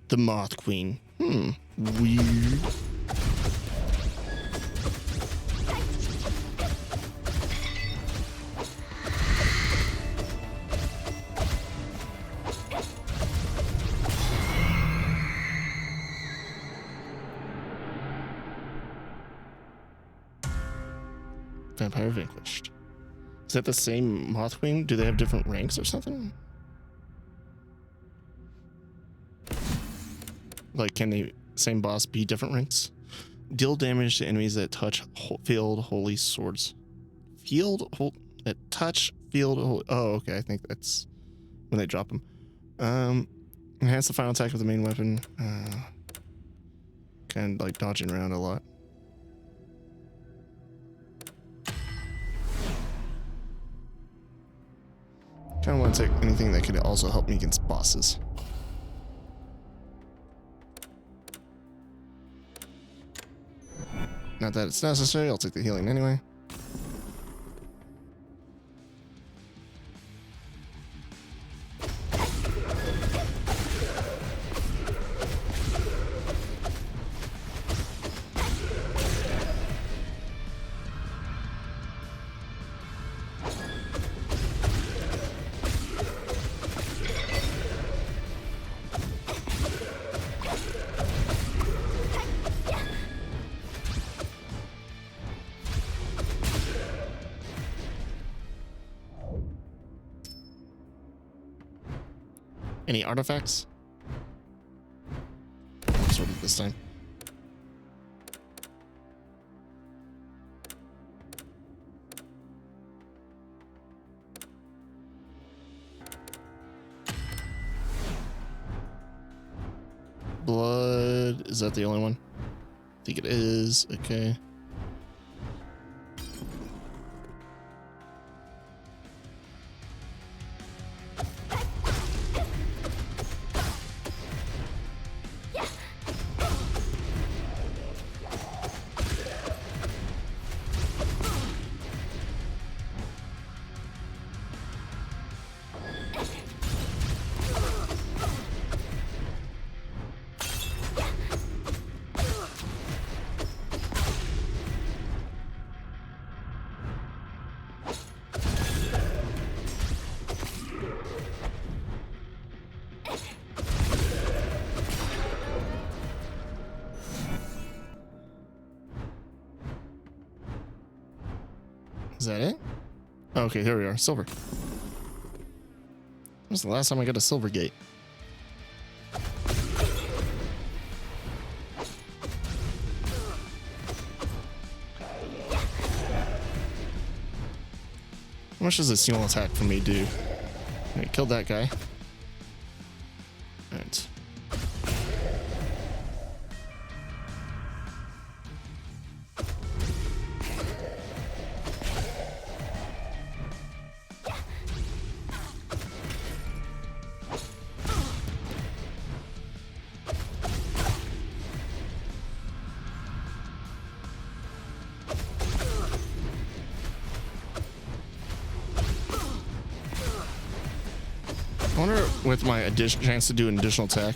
The Moth Queen. Weird. Vampire vanquished. Is that the same Mothwing? Do they have different ranks or something? Like, can the same boss be different ranks? Deal damage to enemies that touch field holy swords. Touch field holy. Oh, okay. I think that's when they drop them. Enhance the final attack of the main weapon. Kind of like dodging around a lot. Kind of want to take anything that could also help me against bosses. Not that it's necessary, I'll take the healing anyway. Any artifacts? Sort of this time. Blood, is that the only one? I think it is. Okay. Is that it? Okay, here we are. Silver. When was the last time I got a silver gate? How much does a single attack for me do? Okay, killed that guy. Alright. I wonder with my chance to do an additional attack,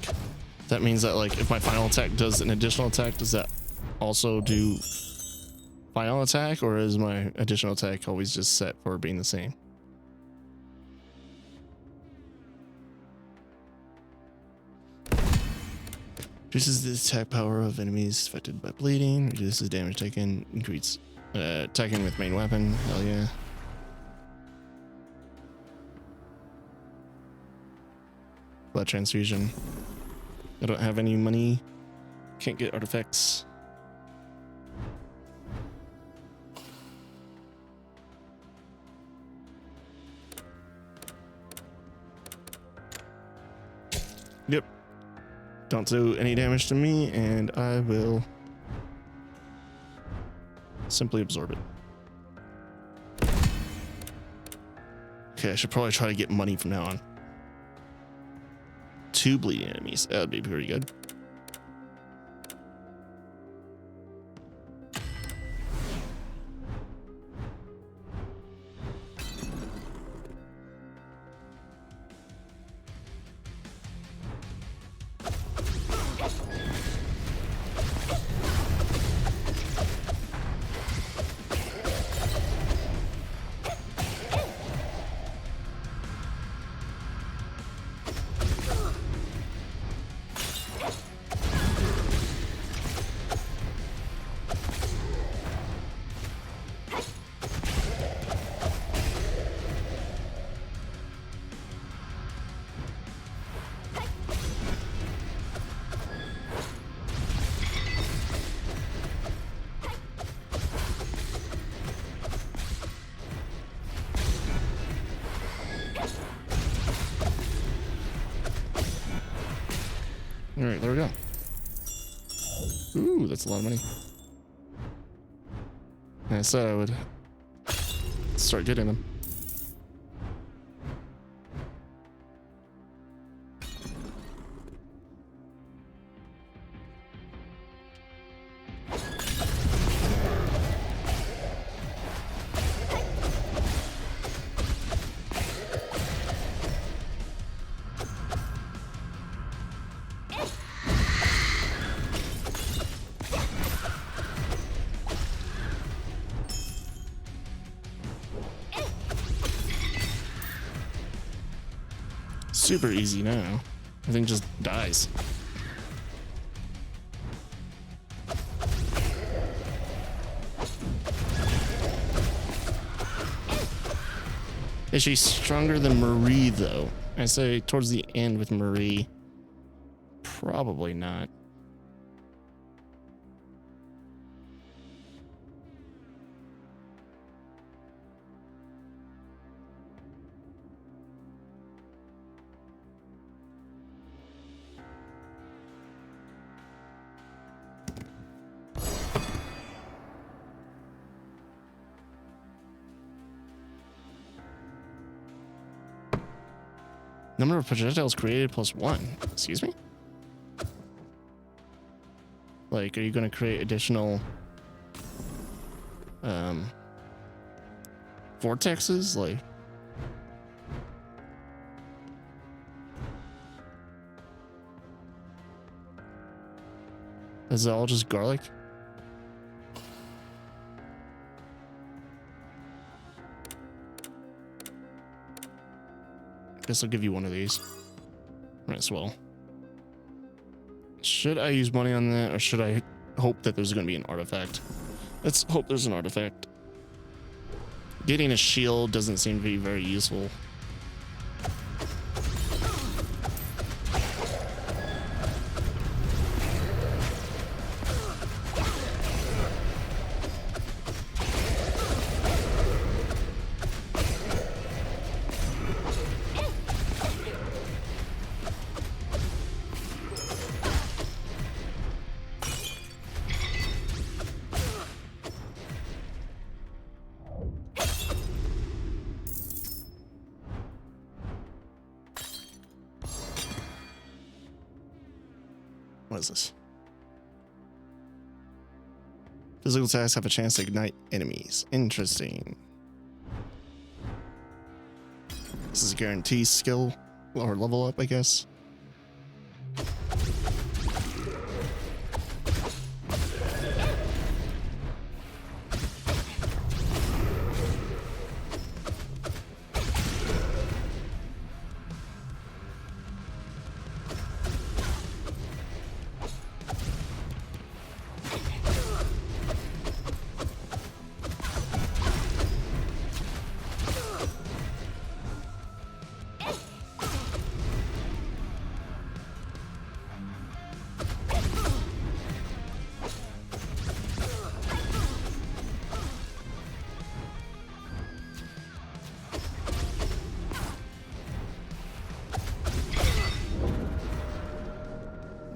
that means that like if my final attack does an additional attack, does that also do final attack, or is my additional attack always just set for being the same? Reduces the attack power of enemies affected by bleeding, reduces damage taken, increase attacking with main weapon. Hell yeah. Blood transfusion. I don't have any money. Can't get artifacts. Yep. Don't do any damage to me, and I will simply absorb it. Okay, I should probably try to get money from now on. 2 bleeding enemies. That would be pretty good. All right, there we go. Ooh, that's a lot of money. I said I would start getting them. Super easy now. Everything just dies. Is she stronger than Marie though? I say towards the end with Marie. Probably not. Number of projectiles created +1. Excuse me? Like, are you going to create additional vortexes? Like, is it all just garlic? Guess I'll give you one of these. Might as well. Should I use money on that, or should I hope that there's going to be an artifact? Let's hope there's an artifact. Getting a shield doesn't seem to be very useful. What is this? Physical attacks have a chance to ignite enemies. Interesting. This is a guarantee skill or level up, I guess.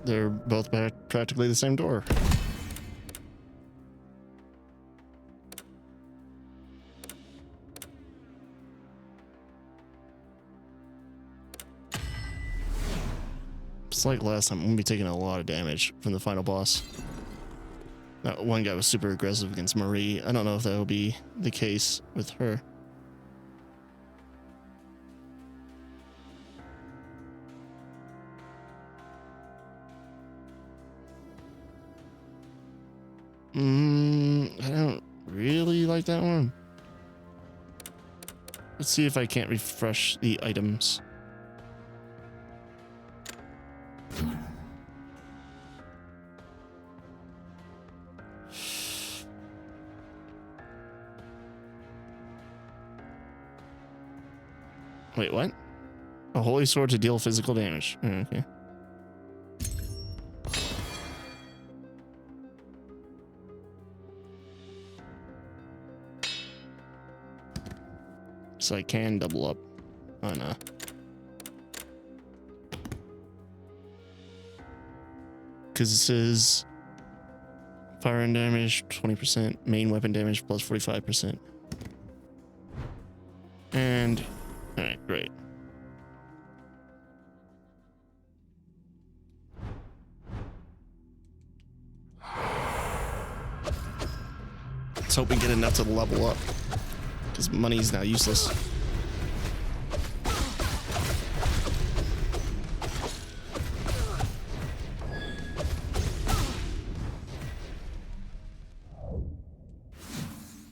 They're both practically the same door. It's like last time, I'm gonna be taking a lot of damage from the final boss. That one guy was super aggressive against Marie. I don't know if that will be the case with her. I don't really like that one. Let's see if I can't refresh the items. Wait, what? A holy sword to deal physical damage. Okay. So I can double up on because this is fire and damage 20%, main weapon damage plus 45%. And all right, great. Let's hope we get enough to level up, because money is now useless.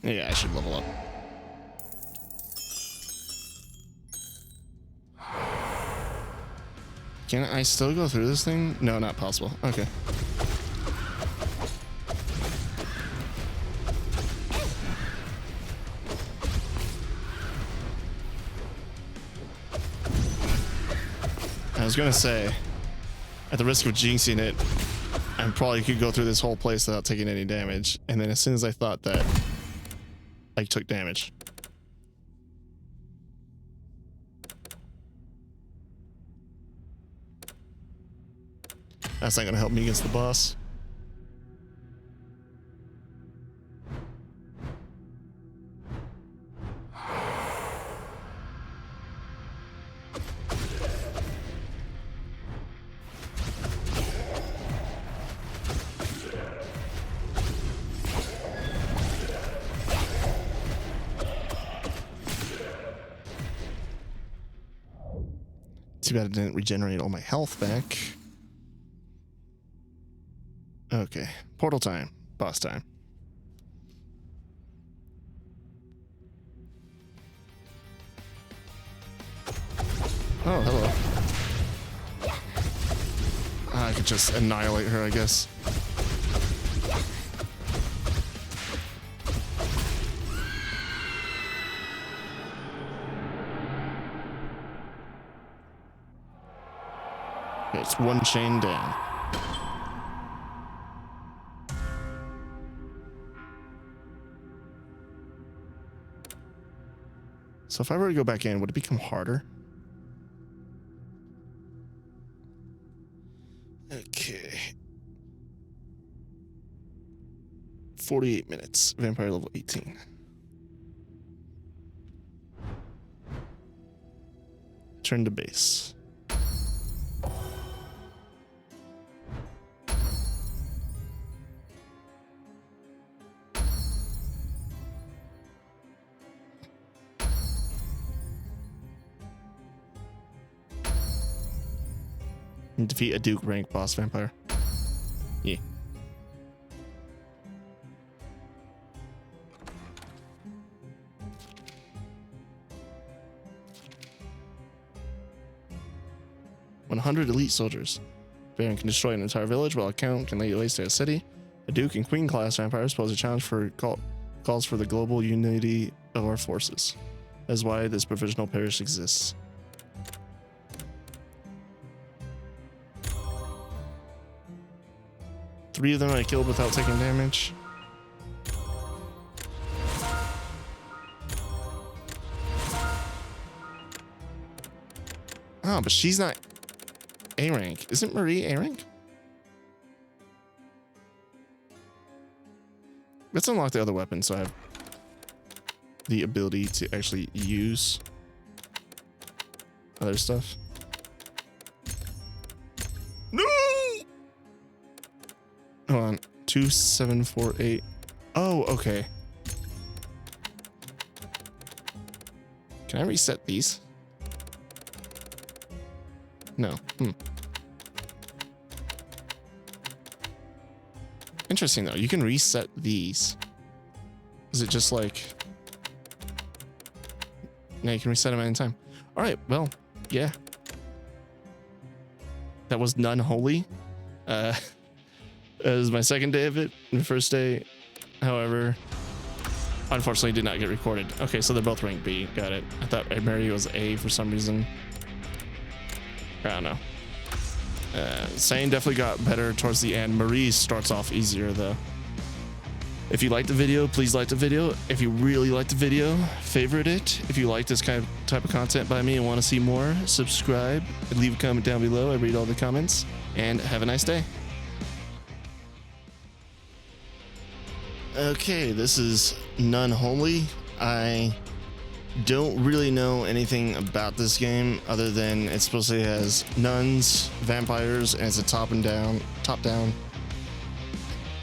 Yeah, I should level up. Can I still go through this thing? No, not possible. Okay. I was gonna say, at the risk of jinxing it, I probably could go through this whole place without taking any damage. And then as soon as I thought that, I took damage. That's not gonna help me against the boss. Too bad it didn't regenerate all my health back. Okay, portal time, boss time. Oh, hello. I could just annihilate her, I guess. Okay, it's one chain down. So if I were to go back in, would it become harder? Okay. 48 minutes. Vampire level 18. Turn to base. And defeat a Duke rank boss vampire. Yeah. "100 elite soldiers. Baron can destroy an entire village, while a count can lay waste to a city. A Duke and Queen class vampires pose a challenge for calls for the global unity of our forces. That's why this provisional parish exists." Three of them I killed without taking damage. Oh, but she's not A rank. Isn't Marie A rank? Let's unlock the other weapon so I have the ability to actually use other stuff. No! Hold on. 2748. Oh, okay. Can I reset these? No. Interesting though. You can reset these. Is it just like... No, you can reset them at any time. All right. Well, yeah. That was Nunholy. It was my second day of it. The first day, however, unfortunately did not get recorded. Okay, so they're both rank B. Got it. I thought Mary was A for some reason. I don't know. Sain definitely got better towards the end. Marie starts off easier though. If you liked the video, please like the video. If you really liked the video, favorite it. If you like this type of content by me and want to see more, subscribe and leave a comment down below. I read all the comments. And have a nice day. Okay, this is Nunholy. I don't really know anything about this game other than it supposedly has nuns, vampires, and it's a top-down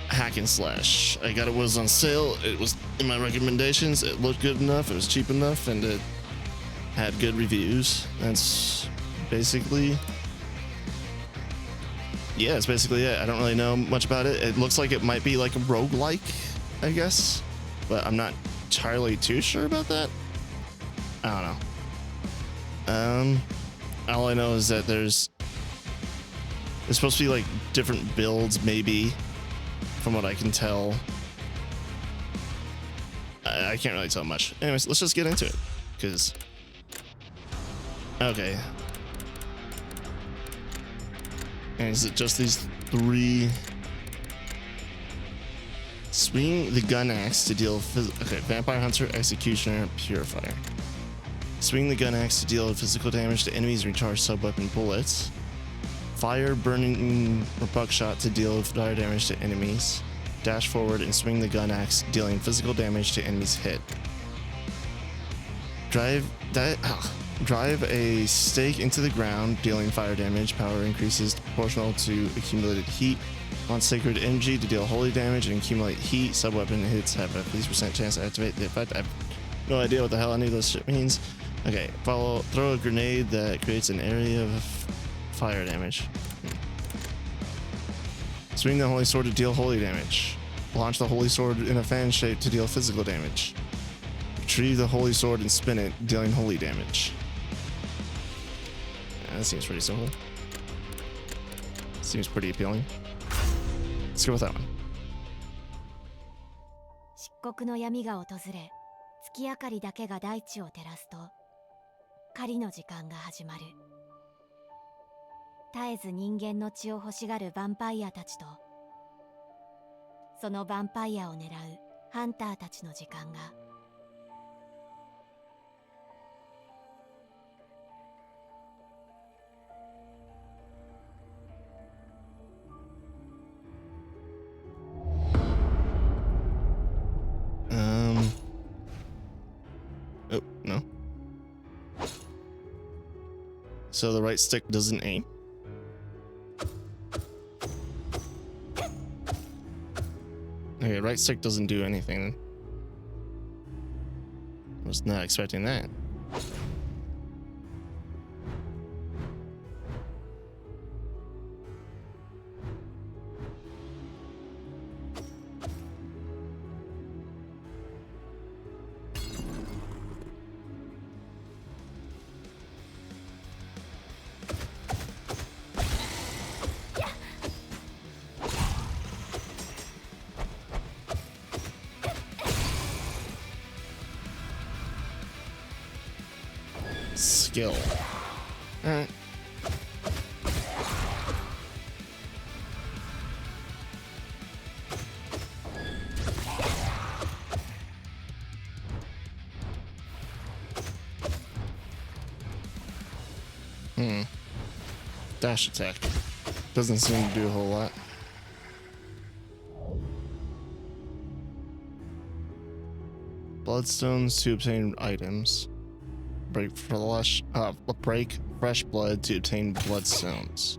hack and slash. I got it was on sale. It was in my recommendations. It looked good enough. It was cheap enough, and it had good reviews. That's basically... Yeah, that's basically it. I don't really know much about it. It looks like it might be like a rogue-like, I guess, but I'm not entirely too sure about that. I don't know. All I know is that there's supposed to be like different builds, maybe, from what I can tell. I can't really tell much. Anyways, let's just get into it, because... Okay. And is it just these three? Swing the gun axe to deal okay, Vampire Hunter, Executioner, Purifier. Swing the gun axe to deal physical damage to enemies and recharge sub-weapon bullets. Fire burning or buckshot to deal fire damage to enemies. Dash forward and swing the gun axe, dealing physical damage to enemies hit. Drive a stake into the ground, dealing fire damage. Power increases proportional to accumulated heat. On sacred energy to deal holy damage and accumulate heat. Sub-weapon hits have a 50% chance to activate the effect. I have no idea what the hell any of this shit means. Okay, throw a grenade that creates an area of fire damage. Swing the holy sword to deal holy damage. Launch the holy sword in a fan shape to deal physical damage. Retrieve the holy sword and spin it, dealing holy damage. That seems pretty simple. Seems pretty appealing. Let's go with that one. 漆黒の闇が訪れ、月明かりだけが大地を照らすと、狩りの時間が始まる。絶えず人間の血を欲しがるヴァンパイアたちと、そのヴァンパイアを狙うハンターたちの時間が。Oh, no. So the right stick doesn't aim? Okay, right stick doesn't do anything. Was not expecting that. Skill. Alright. Dash attack. Doesn't seem to do a whole lot. Bloodstones to obtain items. Break fresh blood to obtain bloodstones.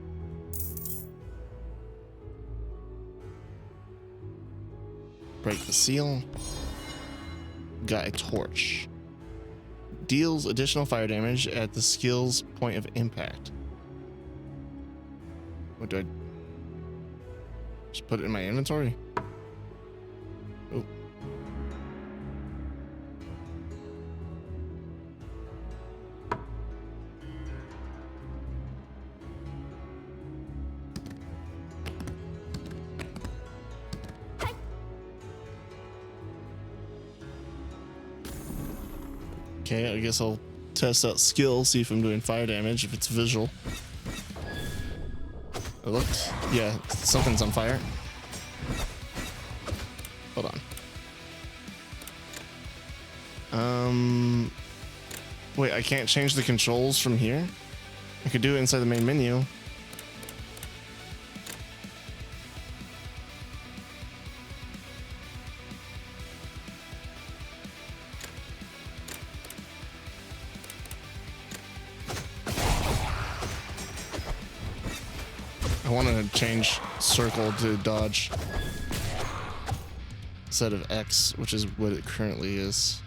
Break the seal. Got a torch. Deals additional fire damage at the skill's point of impact. What do I just put it in my inventory? Oh. Okay, I guess I'll test out skill, see if I'm doing fire damage, if it's visual. It looked, yeah, something's on fire. Hold on. Wait, I can't change the controls from here? I could do it inside the main menu. I want to change circle to dodge instead of X, which is what it currently is.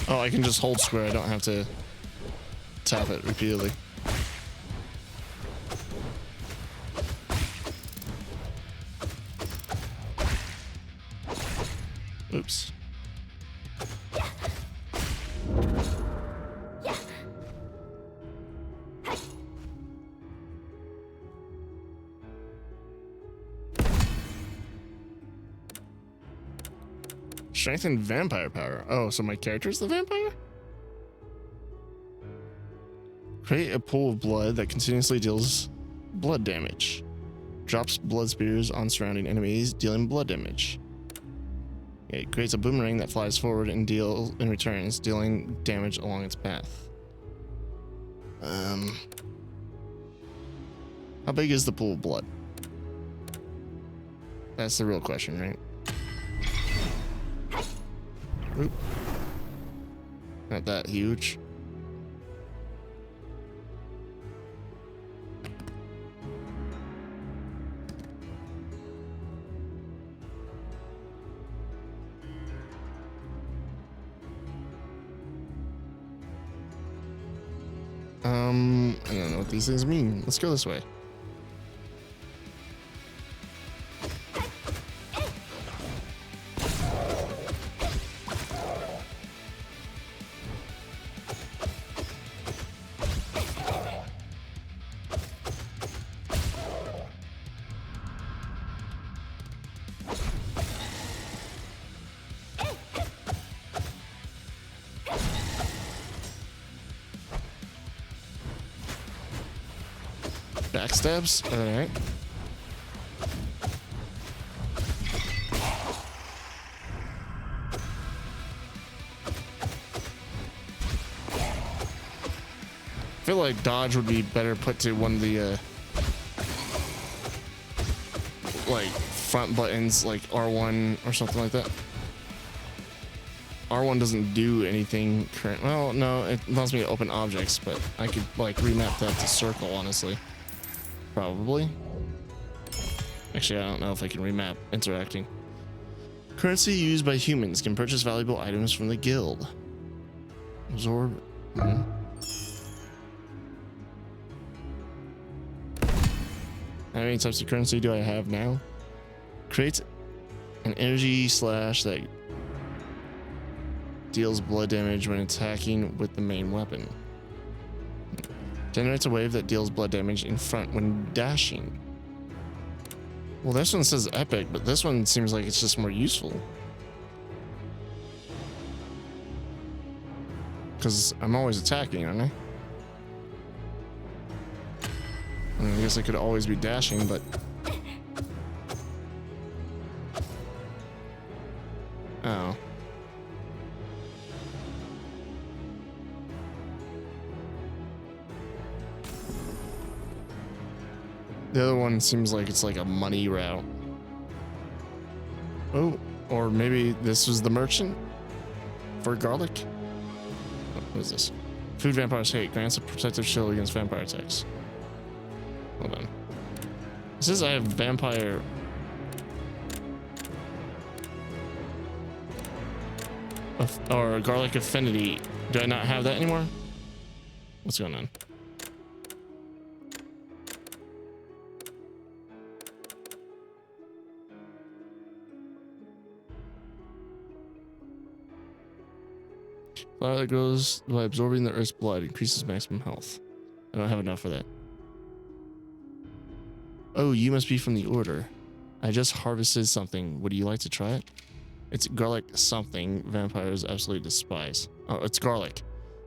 Oh, I can just hold square. I don't have to tap it repeatedly. Oops. Strengthen vampire power. Oh, so my character's the vampire? Create a pool of blood that continuously deals blood damage. Drops blood spears on surrounding enemies, dealing blood damage. It creates a boomerang that flies forward and returns, dealing damage along its path. How big is the pool of blood? That's the real question, right? Oop. Not that huge. I don't know what these things mean. Let's go this way. backstabs? Alright. I feel like dodge would be better put to one of the like front buttons, like R1 or something like that. R1 doesn't do anything current. Well, no, it allows me to open objects, but I could like remap that to circle, honestly. Probably. Actually, I don't know if I can remap interacting. Currency used by humans can purchase valuable items from the guild. Absorb. How many types of currency do I have now? Create an energy slash that deals blood damage when attacking with the main weapon. Generates a wave that deals blood damage in front when dashing. Well, this one says epic, but this one seems like it's just more useful. Because I'm always attacking, aren't I? I guess I could always be dashing, but... Oh. The other one seems like it's like a money route. Oh, or maybe this was the merchant for garlic? What is this? Food vampires hate. Grants a protective shield against vampire attacks. Hold on. It says I have vampire... or garlic affinity. Do I not have that anymore? What's going on? Flower that grows by absorbing the earth's blood increases maximum health. I don't have enough for that. Oh, you must be from the order. I just harvested something. Would you like to try it? It's garlic something vampires absolutely despise. Oh, it's garlic.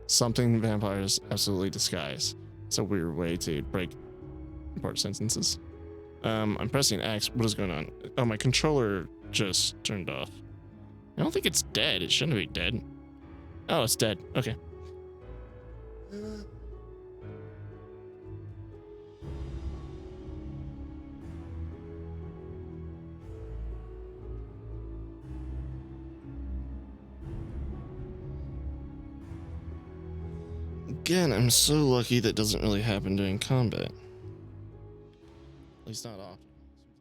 Something vampires absolutely despise. It's a weird way to break apart sentences. I'm pressing X. What is going on? Oh, my controller just turned off. I don't think it's dead. It shouldn't be dead. Oh, it's dead. Okay. Again, I'm so lucky that doesn't really happen during combat. At least not often.